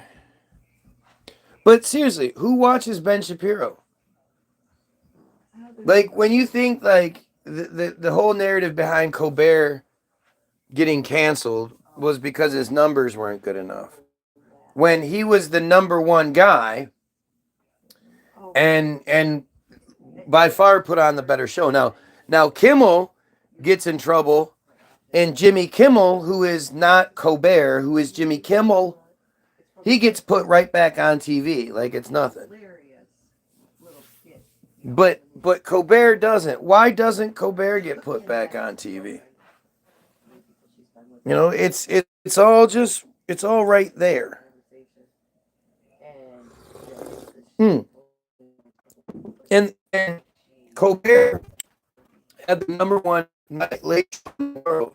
But seriously, who watches Ben Shapiro? Like when you think like the whole narrative behind Colbert getting canceled was because his numbers weren't good enough. When he was the number one guy and by far put on the better show. Now Kimmel gets in trouble, and Jimmy Kimmel, who is not Colbert, who is Jimmy Kimmel, he gets put right back on TV like it's nothing. But Colbert doesn't. Why doesn't Colbert get put back on TV? It's all right there. And Colbert had the number one nightly show in the world,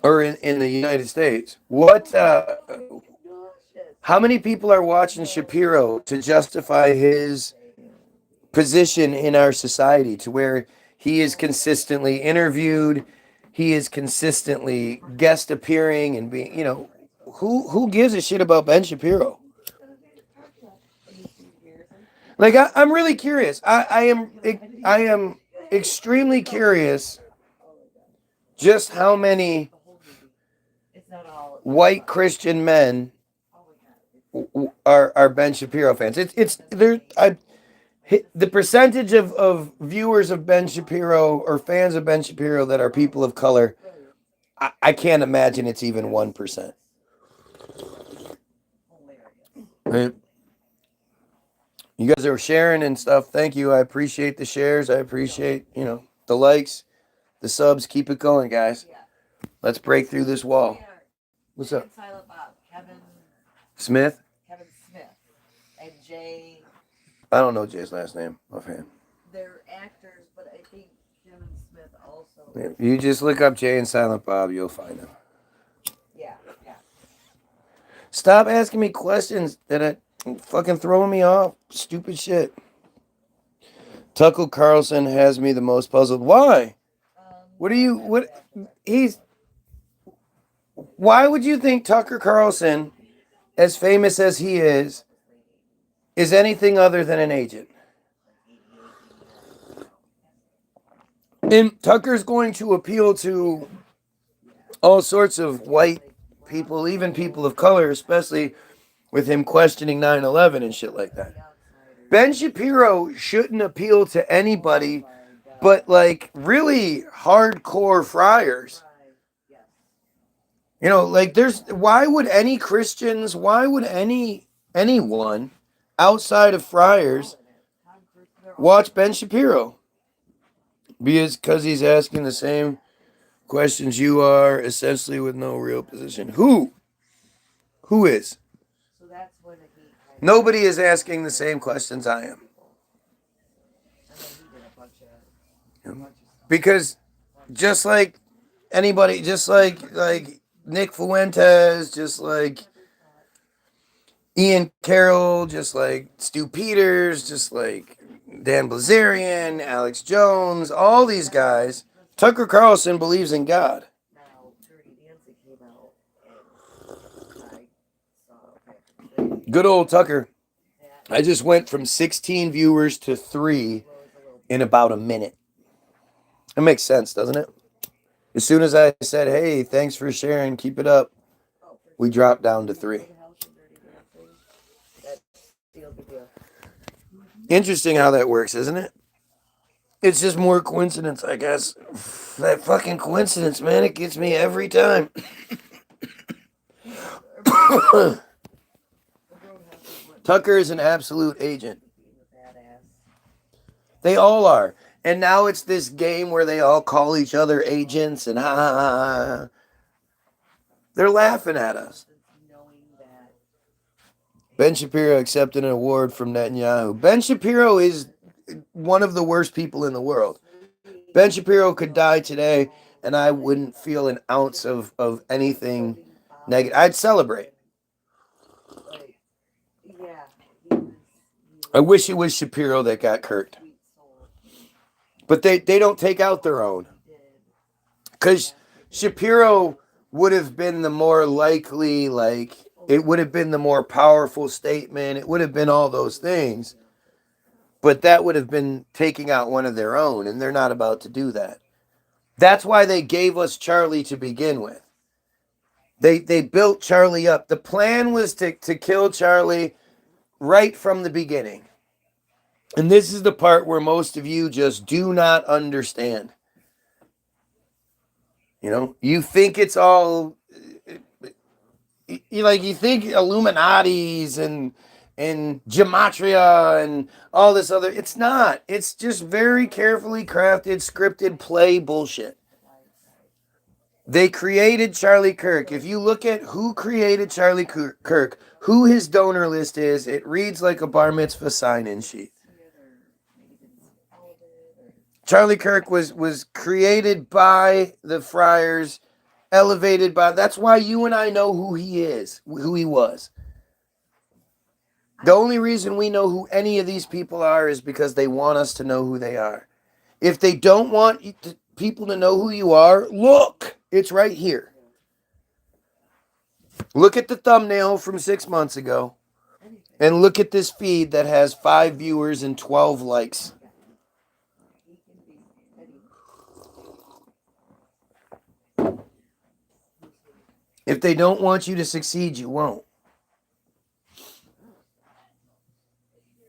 or in the United States. How many people are watching Shapiro to justify his position in our society, to where he is consistently interviewed, he is consistently guest appearing and being, who gives a shit about Ben Shapiro? Like I'm really curious. I am extremely curious just how many white Christian men are Ben Shapiro fans. It's there. The percentage of viewers of Ben Shapiro or fans of Ben Shapiro that are people of color, I can't imagine it's even 1%. Right? You guys are sharing and stuff. Thank you. I appreciate the shares. I appreciate, the likes, the subs. Keep it going, guys. Let's break through this wall. What's up? Kevin Smith? Kevin Smith and Jay. I don't know Jay's last name offhand. They're actors, but I think Kevin Smith also. Yeah, you just look up Jay and Silent Bob, you'll find them. Yeah. Stop asking me questions that are fucking throwing me off. Stupid shit. Tucker Carlson has me the most puzzled. Why? Why would you think Tucker Carlson, as famous as he is anything other than an agent? And Tucker's going to appeal to all sorts of white people, even people of color, especially with him questioning 9/11 and shit like that. Ben Shapiro shouldn't appeal to anybody but like really hardcore friars. You know, like why would any Christians, why would anyone outside of friars watch Ben Shapiro? Because he's asking the same questions you are, essentially with no real position. Who? Who is? Nobody is asking the same questions I am. Because just like anybody, just like Nick Fuentes, just like Ian Carroll, just like Stu Peters, just like Dan Blazarian, Alex Jones, all these guys, Tucker Carlson believes in God. Good old Tucker. I just went from 16 viewers to 3 in about a minute. It makes sense, doesn't it? As soon as I said, hey, thanks for sharing, keep it up, we dropped down to 3. Interesting how that works, isn't it? It's just more coincidence, I guess. That fucking coincidence, man, it gets me every time. Tucker is an absolute agent. They all are. And now it's this game where they all call each other agents and ha ha ha. They're laughing at us. Ben Shapiro accepted an award from Netanyahu. Ben Shapiro is one of the worst people in the world. Ben Shapiro could die today and I wouldn't feel an ounce of anything negative. I'd celebrate. I wish it was Shapiro that got kirked. But they don't take out their own. Because Shapiro would have been the more likely, like, it would have been the more powerful statement. It would have been all those things. But that would have been taking out one of their own, and they're not about to do that. That's why they gave us Charlie to begin with. They built Charlie up. The plan was to kill Charlie right from the beginning. And this is the part where most of you just do not understand. You know, you think it's all, you think Illuminati's and gematria and all this other. It's not. It's just very carefully crafted, scripted play bullshit. They created Charlie Kirk. If you look at who created Charlie Kirk, who his donor list is, it reads like a bar mitzvah sign-in sheet. Charlie Kirk was created by the friars, elevated by. That's why you and I know who he is, who he was. The only reason we know who any of these people are is because they want us to know who they are. If they don't want people to know who you are, look, it's right here. Look at the thumbnail from 6 months ago, and look at this feed that has 5 viewers and 12 likes. If they don't want you to succeed, you won't.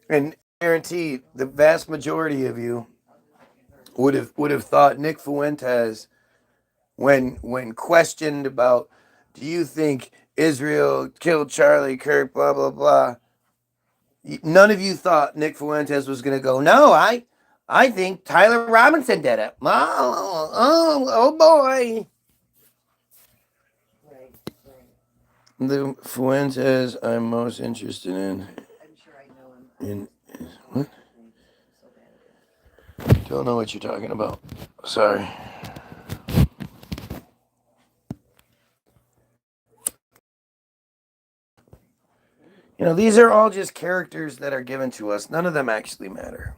And I guarantee the vast majority of you would have thought Nick Fuentes, when questioned about, do you think Israel killed Charlie Kirk, blah, blah, blah. None of you thought Nick Fuentes was going to go, no, I think Tyler Robinson did it. Oh boy. The Fuentes I'm most interested in. What? Don't know what you're talking about. Sorry. You know, these are all just characters that are given to us. None of them actually matter.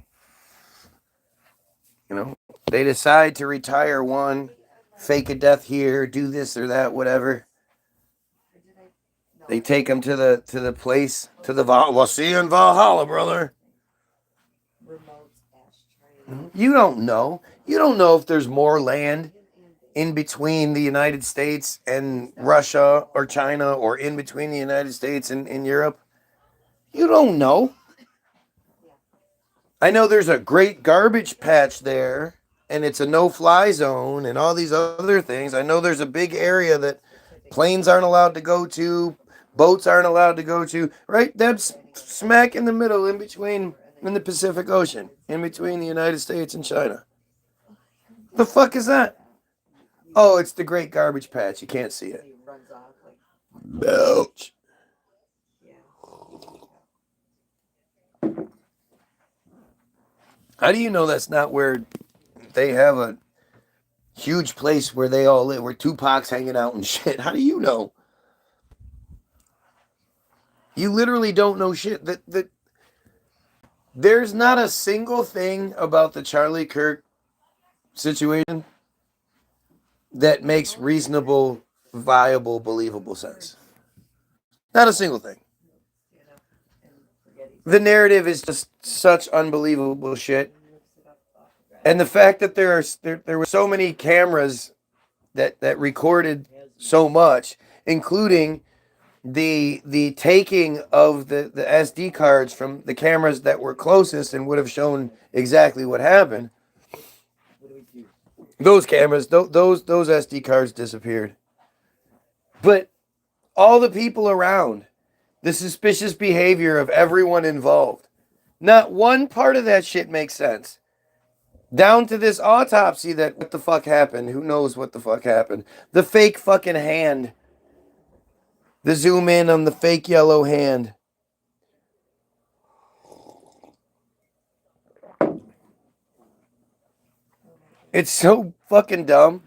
You know, they decide to retire one, fake a death here, do this or that, whatever. They take him to the place, to the we'll see you in Valhalla, brother. You don't know. You don't know if there's more land in between the United States and Russia or China, or in between the United States and Europe? You don't know. I know there's a great garbage patch there, and it's a no-fly zone and all these other things. I know there's a big area that planes aren't allowed to go to, boats aren't allowed to go to, right? That's smack in the middle, in between, in the Pacific Ocean, in between the United States and China. The fuck is that? Oh, it's the great garbage patch. You can't see it. Ouch. How do you know that's not where they have a huge place where they all live, where Tupac's hanging out and shit? How do you know? You literally don't know shit. There's not a single thing about the Charlie Kirk situation that makes reasonable, viable, believable sense. Not a single thing. The narrative is just such unbelievable shit. And the fact that there were so many cameras that recorded so much, including the taking of the SD cards from the cameras that were closest and would have shown exactly what happened. Those cameras, those SD cards disappeared. But all the people around, the suspicious behavior of everyone involved, not one part of that shit makes sense. Down to this autopsy that what the fuck happened? Who knows what the fuck happened? The fake fucking hand. The zoom in on the fake yellow hand. It's so fucking dumb.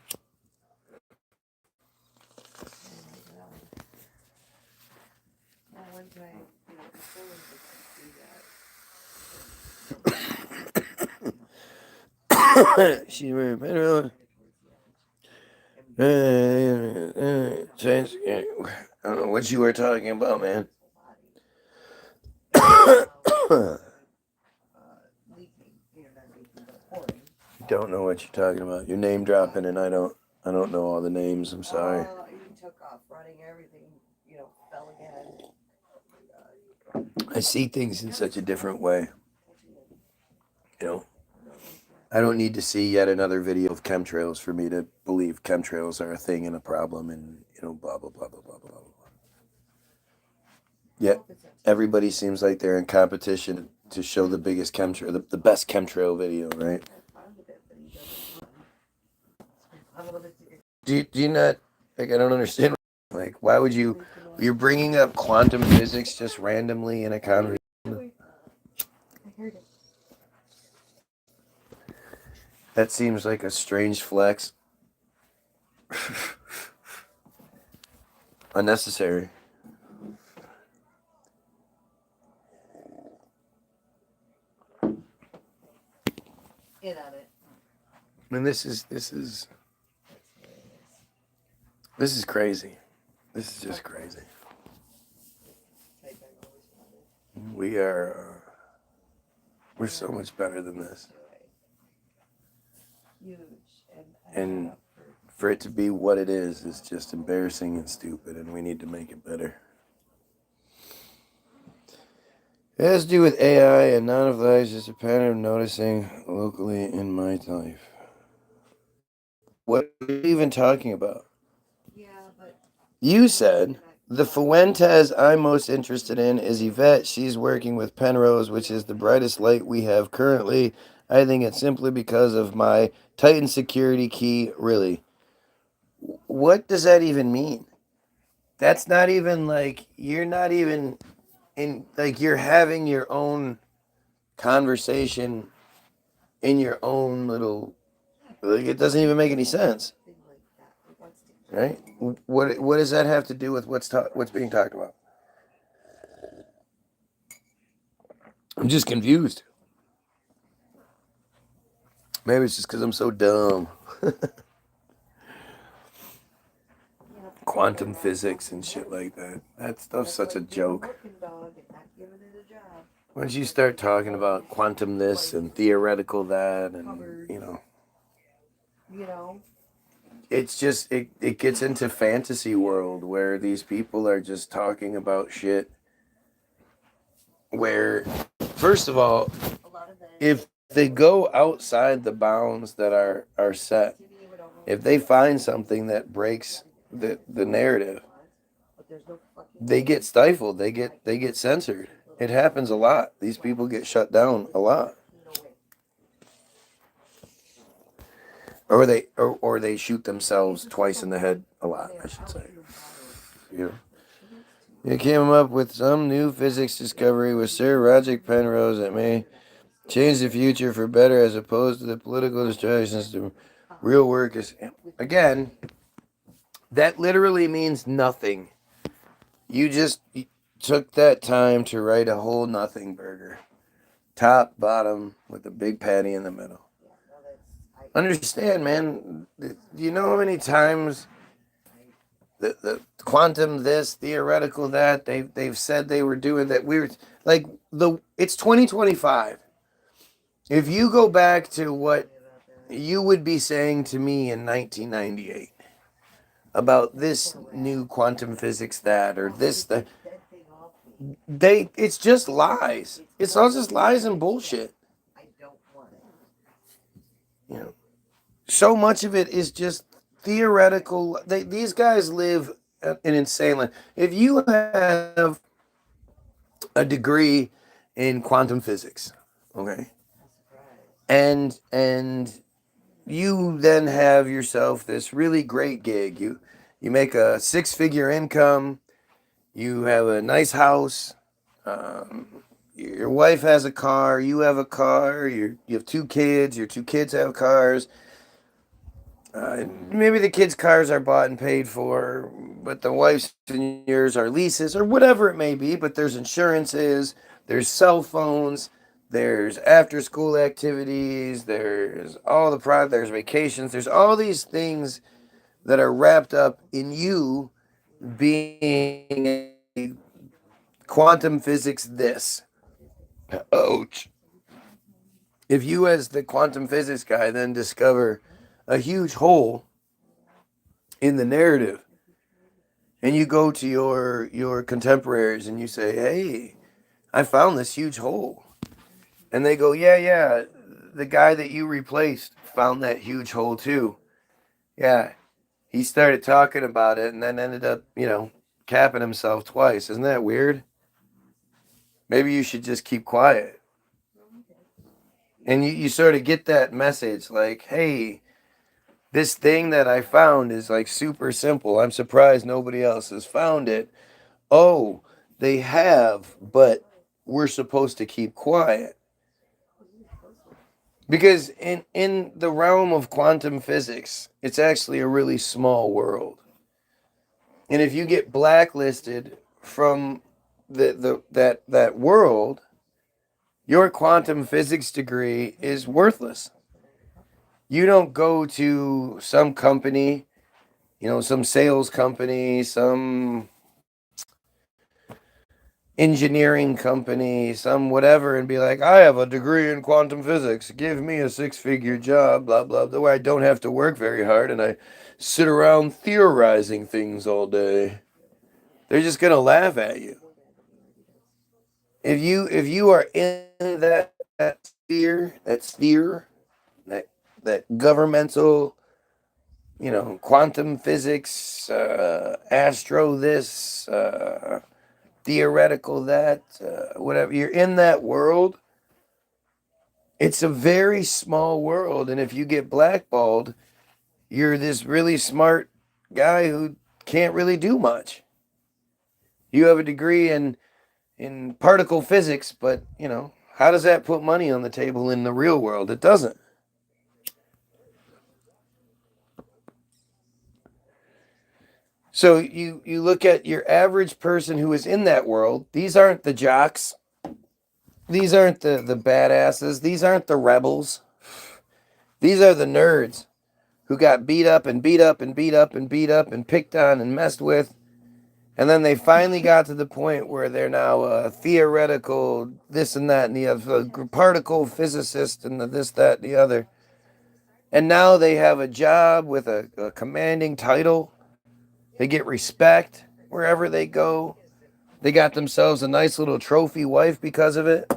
She I don't know what you were talking about, man. Don't know what you're talking about. You're name dropping, and I don't know all the names. I'm sorry. You took off running, everything, fell again. I see things in such a different way. I don't need to see yet another video of chemtrails for me to believe chemtrails are a thing and a problem, and blah blah blah blah blah blah blah. Yet everybody seems like they're in competition to show the biggest chemtrail, the best chemtrail video, right? Do you not, like, I don't understand, like, why would you're bringing up quantum physics just randomly in a conversation? That seems like a strange flex. Unnecessary. Get at it. I mean, this is crazy. This is just crazy. We're so much better than this. And for it to be what it is just embarrassing and stupid, and we need to make it better. It has to do with AI, and none of that is just a pattern of noticing locally in my life. What are you even talking about? Yeah, but You said the Fuentes I'm most interested in is Yvette. She's working with Penrose, which is the brightest light we have currently. I think it's simply because of my Titan security key. Really. What does that even mean? That's not even like, you're not even in, like, you're having your own conversation in your own little, like, it doesn't even make any sense. Right? What does that have to do with what's being talked about? I'm just confused. Maybe it's just because I'm so dumb. Quantum physics and shit like that. That stuff's such a joke. Once you start talking about quantum this and theoretical that, and it's just it gets into fantasy world where these people are just talking about shit where, first of all, if they go outside the bounds that are set, if they find something that breaks the narrative, they get stifled, they get censored. It happens a lot. These people get shut down a lot. Or they shoot themselves twice in the head a lot, I should say. You know. They came up with some new physics discovery with Sir Roger Penrose that may change the future for better as opposed to the political distractions the real work is. Again, that literally means nothing. You just took that time to write a whole nothing burger. Top, bottom, with a big patty in the middle. Understand, man. Do you know how many times the quantum this, theoretical that, they've said they were doing that? It's 2025. If you go back to what you would be saying to me in 1998 about this new quantum physics that, or this, that, it's just lies. It's all just lies and bullshit. You know, so much of it is just theoretical. These guys live an insane life. If you have a degree in quantum physics, okay, and you then have yourself this really great gig. You make a 6-figure income. You have a nice house. Your wife has a car. You have a car. You have 2 kids. Your 2 kids have cars. Maybe the kids' cars are bought and paid for, but the wife's and yours are leases or whatever it may be. But there's insurances. There's cell phones. There's after-school activities. There's all the there's vacations. There's all these things that are wrapped up in you being a quantum physics this. Ouch. If you, as the quantum physics guy, then discover a huge hole in the narrative, and you go to your contemporaries and you say, hey, I found this huge hole. And they go, yeah, the guy that you replaced found that huge hole too. Yeah, he started talking about it and then ended up, capping himself twice. Isn't that weird? Maybe you should just keep quiet. And you sort of get that message like, hey, this thing that I found is like super simple. I'm surprised nobody else has found it. Oh, they have, but we're supposed to keep quiet. Because in the realm of quantum physics, it's actually a really small world. And if you get blacklisted from that world, your quantum physics degree is worthless. You don't go to some company, some sales company, some engineering company, some whatever, and be like, I have a degree in quantum physics. Give me a 6-figure job, blah, blah, the way I don't have to work very hard and I sit around theorizing things all day. They're just going to laugh at you. If you are in that sphere, that governmental, quantum physics, astro this, theoretical that, whatever, you're in that world, it's a very small world. And if you get blackballed, you're this really smart guy who can't really do much. You have a degree in particle physics, but, how does that put money on the table in the real world? It doesn't. So you look at your average person who is in that world. These aren't the jocks. These aren't the badasses. These aren't the rebels. These are the nerds who got beat up and beat up and beat up and beat up and picked on and messed with. And then they finally got to the point where they're now a theoretical this and that and the other, particle physicist and the this, that, and the other. And now they have a job with a commanding title. They get respect wherever they go. They got themselves a nice little trophy wife because of it.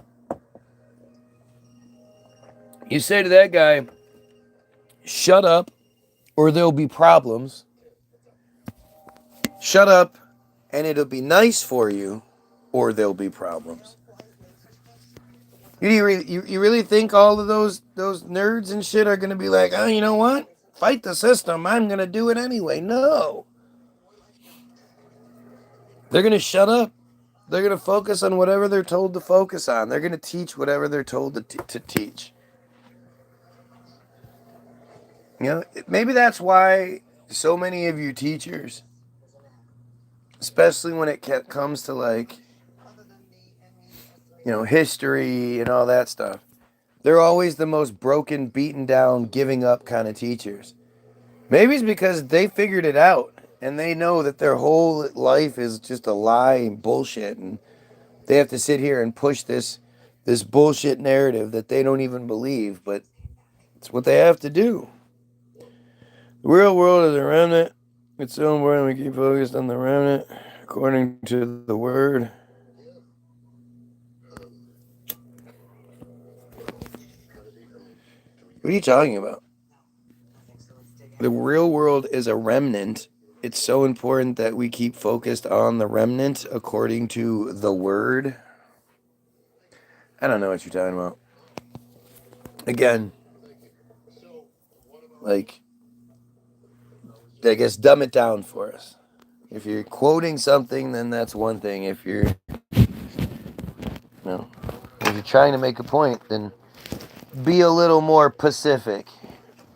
You say to that guy, shut up or there'll be problems. Shut up and it'll be nice for you or there'll be problems. You really think all of those nerds and shit are going to be like, oh, you know what? Fight the system. I'm going to do it anyway. No. They're going to shut up. They're going to focus on whatever they're told to focus on. They're going to teach whatever they're told to teach. You know, maybe that's why so many of you teachers, especially when it comes to like, you know, history and all that stuff, they're always the most broken, beaten down, giving up kind of teachers. Maybe it's because they figured it out and they know that their whole life is just a lie and bullshit, and they have to sit here and push this bullshit narrative that they don't even believe, but it's what they have to do. The real world is a remnant. It's so important we keep focused on the remnant according to the word. What are you talking about? The real world is a remnant. It's so important that we keep focused on the remnant according to the word. I don't know what you're talking about. Again, like, I guess dumb it down for us. If you're quoting something, then that's one thing. If you're, if you're trying to make a point, then be a little more pacific,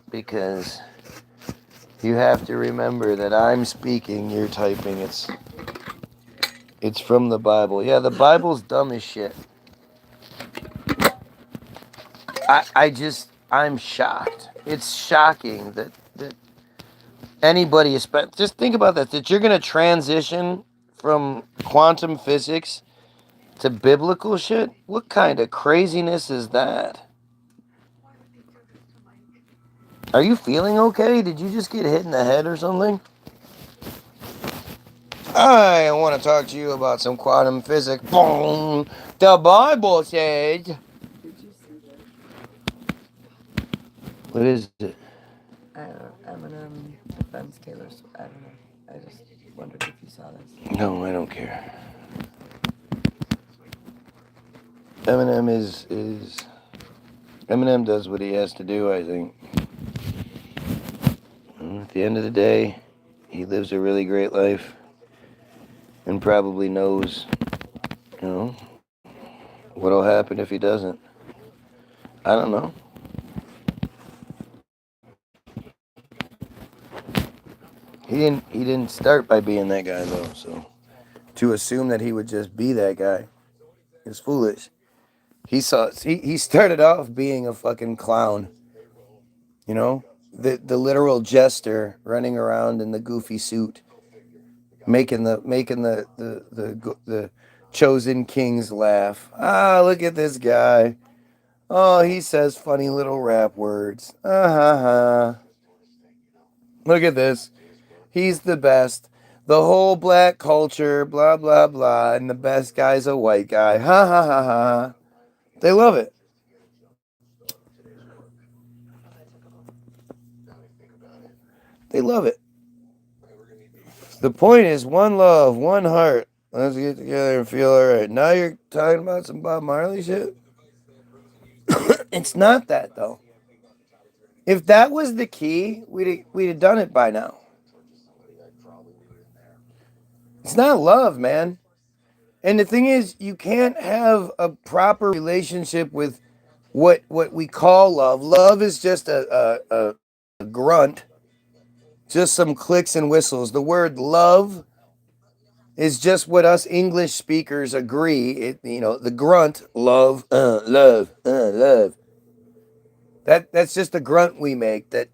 because you have to remember that I'm speaking, you're typing. It's from the Bible. Yeah, the Bible's dumb as shit. I'm shocked. It's shocking that anybody is spent. Just think about that you're going to transition from quantum physics to biblical shit. What kind of craziness is that? Are you feeling okay? Did you just get hit in the head or something? I want to talk to you about some quantum physics. Boom! The Bible says. Did you see that? What is it? I don't know. Eminem defends Taylor Swift. I don't know. I just wondered if you saw this. No, I don't care. Eminem is Eminem does what he has to do, I think. And at the end of the day, he lives a really great life and probably knows, what'll happen if he doesn't. I don't know. He didn't start by being that guy though, so to assume that he would just be that guy is foolish. He started off being a fucking clown. You know? The literal jester running around in the goofy suit, making the chosen kings laugh. Ah, look at this guy. Oh, he says funny little rap words. Look at this. He's the best. The whole black culture, blah, blah, blah, and the best guy's a white guy. Ha, ha, ha, ha. They love it. They love it. The point is one love, one heart. Let's get together and feel all right. Now you're talking about some Bob Marley shit? It's not that, though. If that was the key, we'd have done it by now. It's not love, man. And the thing is, you can't have a proper relationship with what we call love. Love is just a grunt, just some clicks and whistles. The word love is just what us English speakers agree. The grunt, love, love, love. That's just a grunt we make. That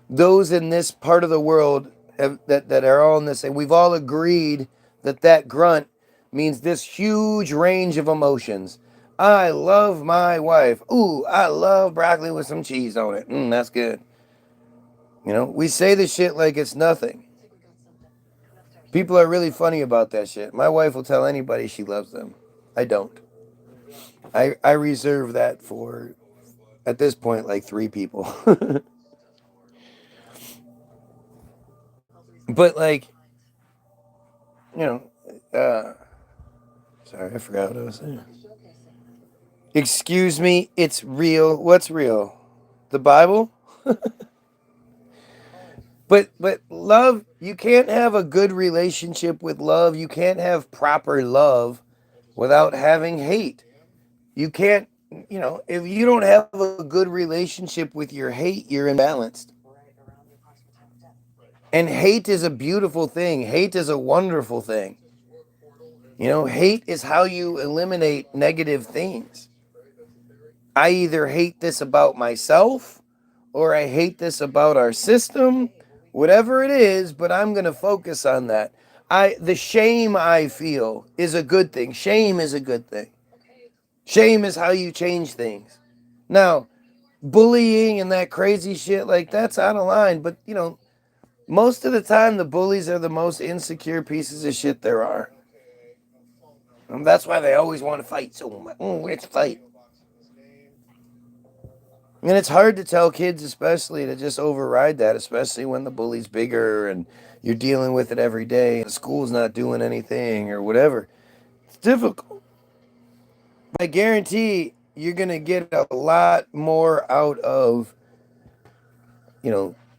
those in this part of the world that are all in this, and we've all agreed that grunt means this huge range of emotions. I love my wife. Ooh, I love broccoli with some cheese on it. That's good. You know, we say this shit like it's nothing. People are really funny about that shit. My wife will tell anybody she loves them. I don't. I reserve that for, at this point, like 3 people. But like, you know, sorry, I forgot what I was saying. Excuse me, it's real. What's real? The Bible? But love, you can't have a good relationship with love. You can't have proper love without having hate. You can't, if you don't have a good relationship with your hate, you're imbalanced. And hate is a beautiful thing. Hate is a wonderful thing. Hate is how you eliminate negative things. I either hate this about myself or I hate this about our system, whatever it is, but I'm going to focus on that. The shame I feel is a good thing. Shame is a good thing. Shame is how you change things. Now, bullying and that crazy shit, like that's out of line, but most of the time the bullies are the most insecure pieces of shit there are. And that's why they always want to fight so much. Let's fight. And it's hard to tell kids, especially, to just override that, especially when the bully's bigger and you're dealing with it every day and the school's not doing anything or whatever. It's difficult. But I guarantee you're going to get a lot more out of,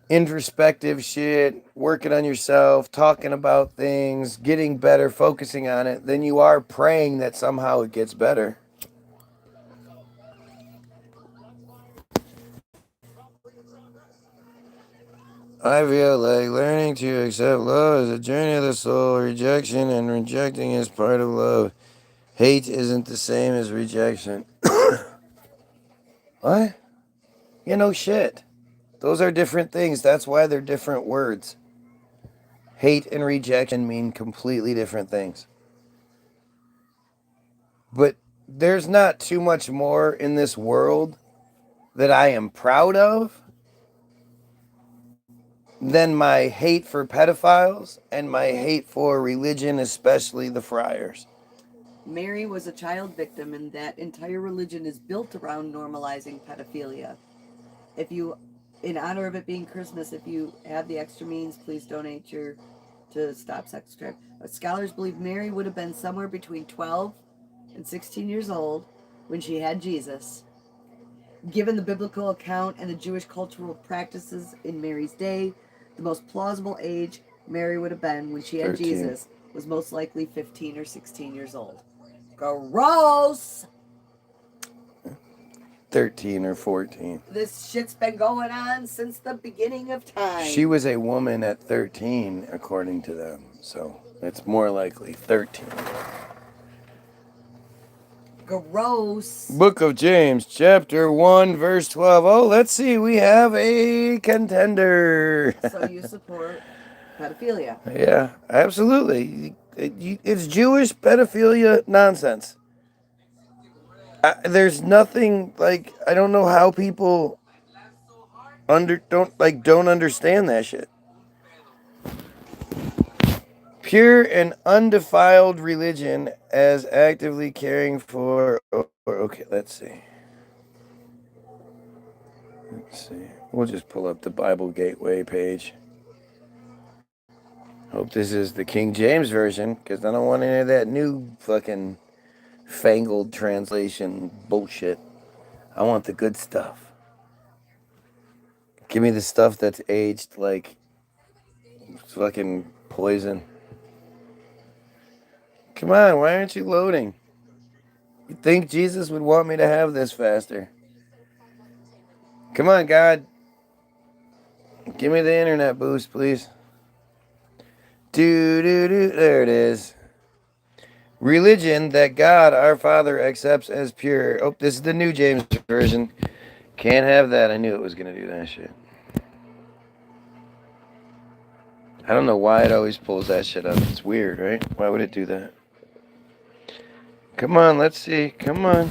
introspective shit, working on yourself, talking about things, getting better, focusing on it, than you are praying that somehow it gets better. I feel like learning to accept love is a journey of the soul. Rejection and rejecting is part of love. Hate isn't the same as rejection. What? Shit. Those are different things. That's why they're different words. Hate and rejection mean completely different things. But there's not too much more in this world that I am proud of than my hate for pedophiles and my hate for religion, especially the friars. Mary was a child victim, and that entire religion is built around normalizing pedophilia. If you, in honor of it being Christmas, if you have the extra means, please donate to stop sex trafficking. Scholars believe Mary would have been somewhere between 12 and 16 years old when she had Jesus. Given the biblical account and the Jewish cultural practices in Mary's day, the most plausible age Mary would have been when she had 13. Jesus was most likely 15 or 16 years old. Gross! 13 or 14. This shit's been going on since the beginning of time. She was a woman at 13, according to them. So it's more likely 13. Gross. Book of James, chapter 1, verse 12. Oh, let's see. We have a contender. So you support pedophilia? Yeah, absolutely. It's Jewish pedophilia nonsense. There's nothing, like, I don't know how people don't understand that shit. Pure and undefiled religion as actively caring for. Okay, let's see. We'll just pull up the Bible Gateway page. Hope this is the King James Version, because I don't want any of that new fucking fangled translation bullshit. I want the good stuff. Give me the stuff that's aged like fucking poison. Come on, why aren't you loading? You think Jesus would want me to have this faster? Come on, God. Give me the internet boost, please. There it is. Religion that God, our Father, accepts as pure. Oh, this is the New James Version. Can't have that. I knew it was going to do that shit. I don't know why it always pulls that shit up. It's weird, right? Why would it do that? Come on, let's see. Come on.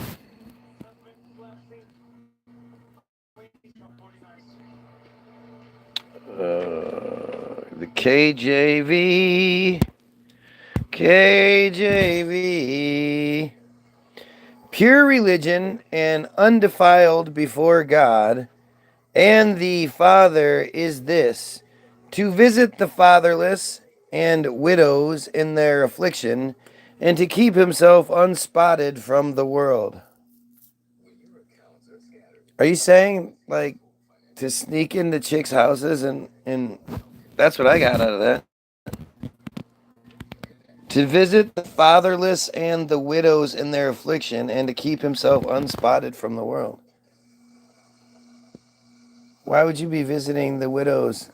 The KJV. Pure religion and undefiled before God and the Father is this, to visit the fatherless and widows in their affliction, and to keep himself unspotted from the world. Are you saying, like, to sneak into chicks' houses and that's what I got out of that? To visit the fatherless and the widows in their affliction, and to keep himself unspotted from the world. Why would you be visiting the widows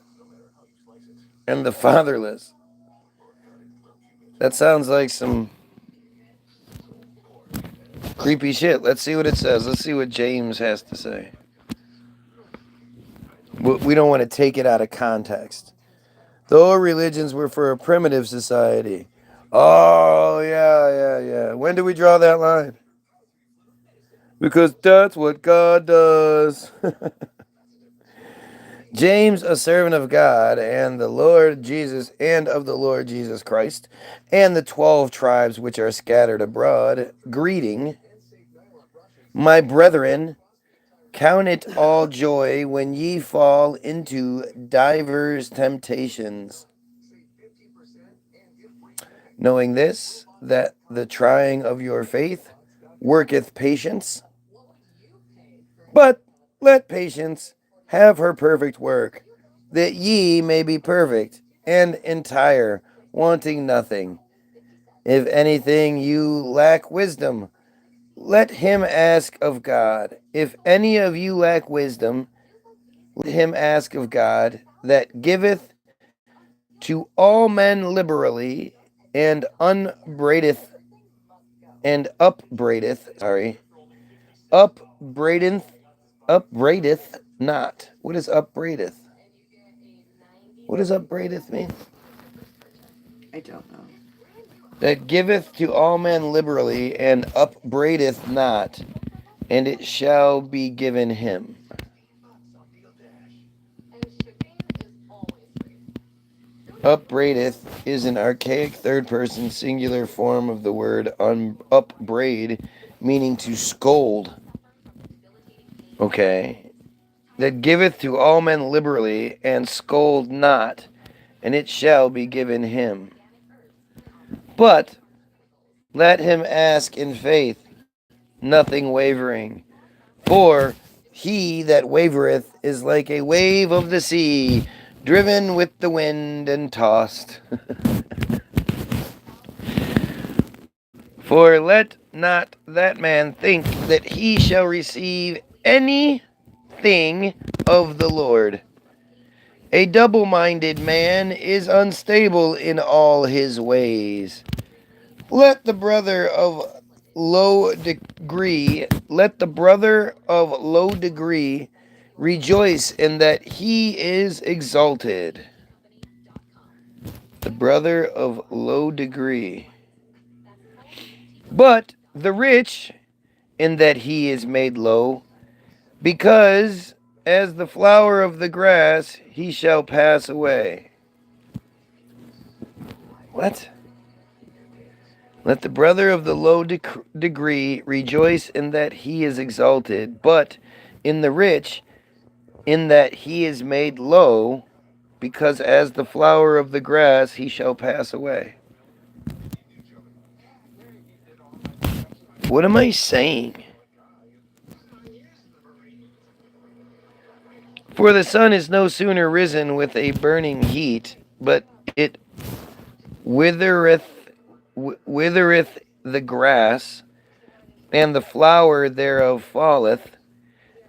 and the fatherless? That sounds like some creepy shit. Let's see what it says. Let's see what James has to say. We don't want to take it out of context. Though religions were for a primitive society. Oh, yeah. When do we draw that line? Because that's what God does. James, a servant of God and the Lord Jesus and of the Lord Jesus Christ, and the 12 tribes which are scattered abroad, greeting. My brethren, count it all joy when ye fall into divers temptations, knowing this, that the trying of your faith worketh patience. But let patience have her perfect work, that ye may be perfect and entire, wanting nothing. If anything you lack wisdom, let him ask of God. If any of you lack wisdom, let him ask of God, that giveth to all men liberally, and upbraideth not. What is upbraideth? What does upbraideth mean? I don't know. That giveth to all men liberally, and upbraideth not, and it shall be given him. Upbraideth is an archaic third-person singular form of the word upbraid, meaning to scold. Okay. That giveth to all men liberally, and scold not, and it shall be given him. But let him ask in faith, nothing wavering. For he that wavereth is like a wave of the sea, driven with the wind and tossed. For let not that man think that he shall receive anything of the Lord. A double-minded man is unstable in all his ways. Let the brother of low degree rejoice in that he is exalted. The brother of low degree. But the rich in that he is made low, because as the flower of the grass he shall pass away. What? Let the brother of the low degree rejoice in that he is exalted, but in the rich in that he is made low, because as the flower of the grass he shall pass away. What am I saying? For the sun is no sooner risen with a burning heat, but it withereth the grass, and the flower thereof falleth,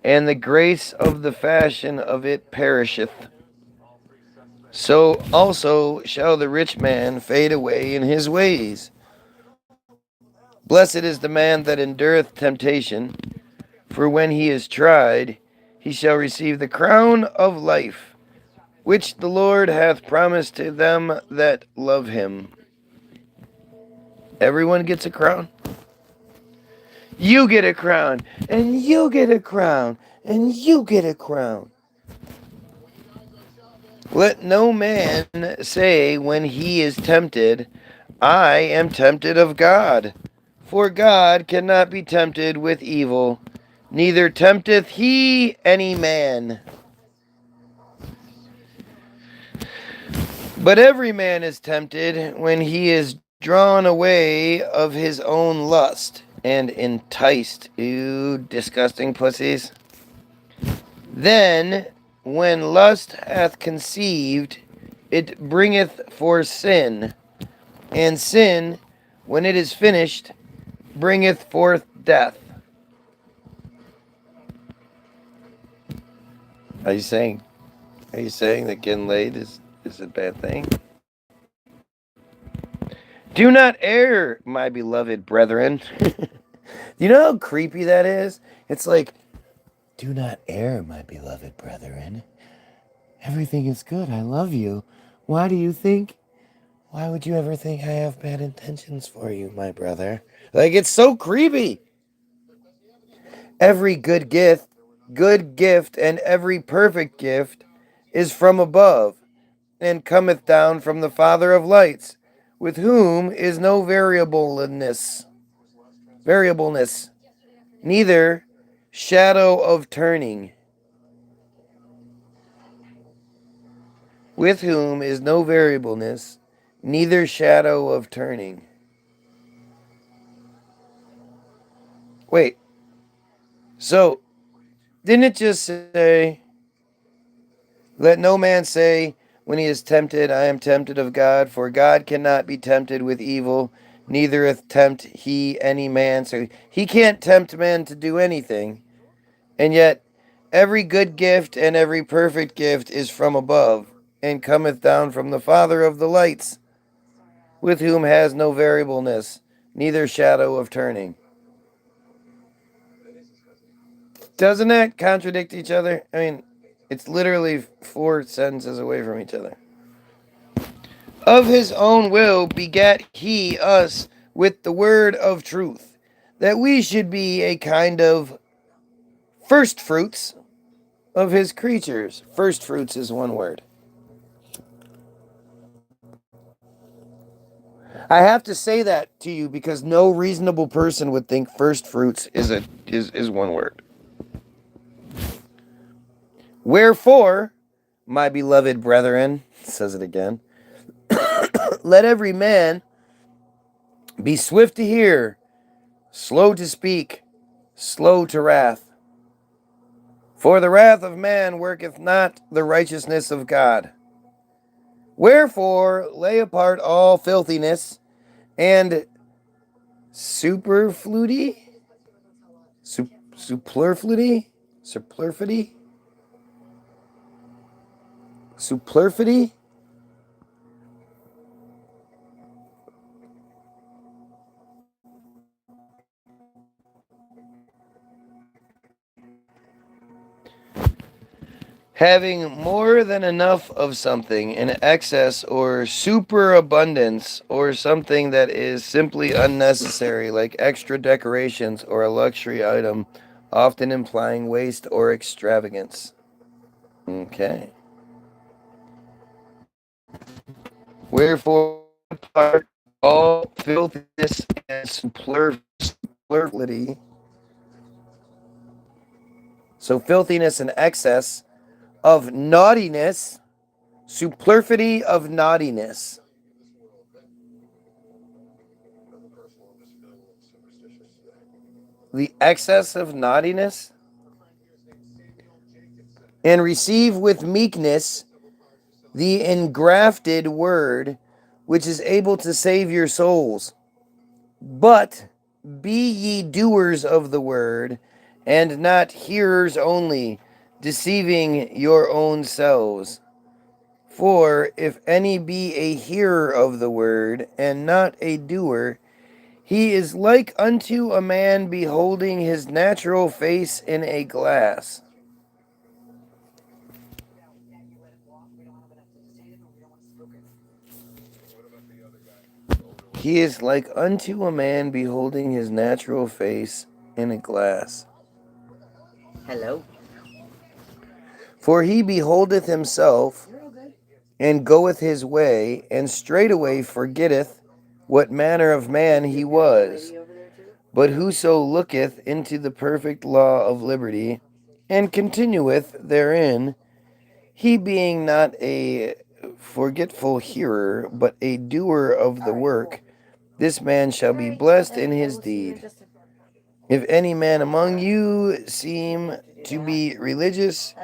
and the grace of the fashion of it perisheth. So also shall the rich man fade away in his ways. Blessed is the man that endureth temptation, for when he is tried, he shall receive the crown of life, which the Lord hath promised to them that love him. Everyone gets a crown. You get a crown, and you get a crown, and you get a crown. Let no man say when he is tempted, I am tempted of God. For God cannot be tempted with evil, neither tempteth he any man. But every man is tempted when he is drawn away of his own lust and enticed. You disgusting pussies. Then, when lust hath conceived, it bringeth forth sin, and sin, when it is finished, bringeth forth death. Are you saying that getting laid is a bad thing? Do not err, my beloved brethren. You know how creepy that is? It's like, do not err, my beloved brethren. Everything is good. I love you. Why would you ever think I have bad intentions for you, my brother? Like, it's so creepy. Every good gift, and every perfect gift is from above, and cometh down from the Father of lights, with whom is no variableness, neither shadow of turning. With whom is no variableness, neither shadow of turning. Wait, so didn't it just say, let no man say when he is tempted, I am tempted of God, for God cannot be tempted with evil, neither tempt he any man. So he can't tempt man to do anything. And yet every good gift and every perfect gift is from above, and cometh down from the Father of the lights, with whom has no variableness, neither shadow of turning. Doesn't that contradict each other? I mean, it's literally 4 sentences away from each other. Of his own will begat he us with the word of truth, that we should be a kind of first fruits of his creatures. First fruits is one word. I have to say that to you because no reasonable person would think first fruits is one word. Wherefore, my beloved brethren, says it again, let every man be swift to hear, slow to speak, slow to wrath. For the wrath of man worketh not the righteousness of God. Wherefore, lay apart all filthiness and superfluity, superfluity, having more than enough of something in excess or superabundance, or something that is simply unnecessary, like extra decorations or a luxury item, often implying waste or extravagance. Okay. Wherefore, apart all filthiness and superfluity. So, filthiness and excess of naughtiness, superfluity of naughtiness. The excess of naughtiness. And receive with meekness the engrafted word, which is able to save your souls. But be ye doers of the word, and not hearers only, deceiving your own selves. For if any be a hearer of the word, and not a doer, he is like unto a man beholding his natural face in a glass. He is like unto a man beholding his natural face in a glass. Hello. For he beholdeth himself, and goeth his way, and straightway forgetteth what manner of man he was. But whoso looketh into the perfect law of liberty, and continueth therein, he being not a forgetful hearer, but a doer of the work, this man shall be blessed in his deed. If any man among you seem to be religious,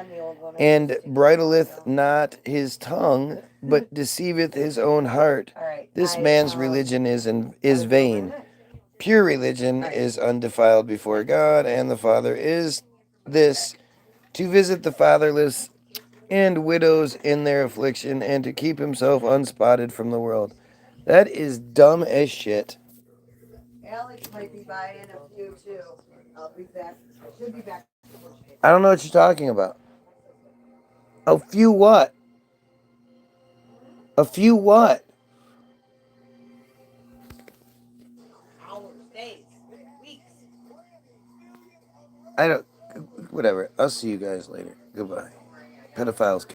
and bridleth not his tongue, but deceiveth his own heart, this man's religion is vain. Pure religion is undefiled before God and the Father is this, to visit the fatherless and widows in their affliction, and to keep himself unspotted from the world. That is dumb as shit. Alex might be buying a few too. I'll be back. I should be back. I don't know what you're talking about. A few what? A few what? Hours, days, weeks. I don't. Whatever. I'll see you guys later. Goodbye. Pedophiles.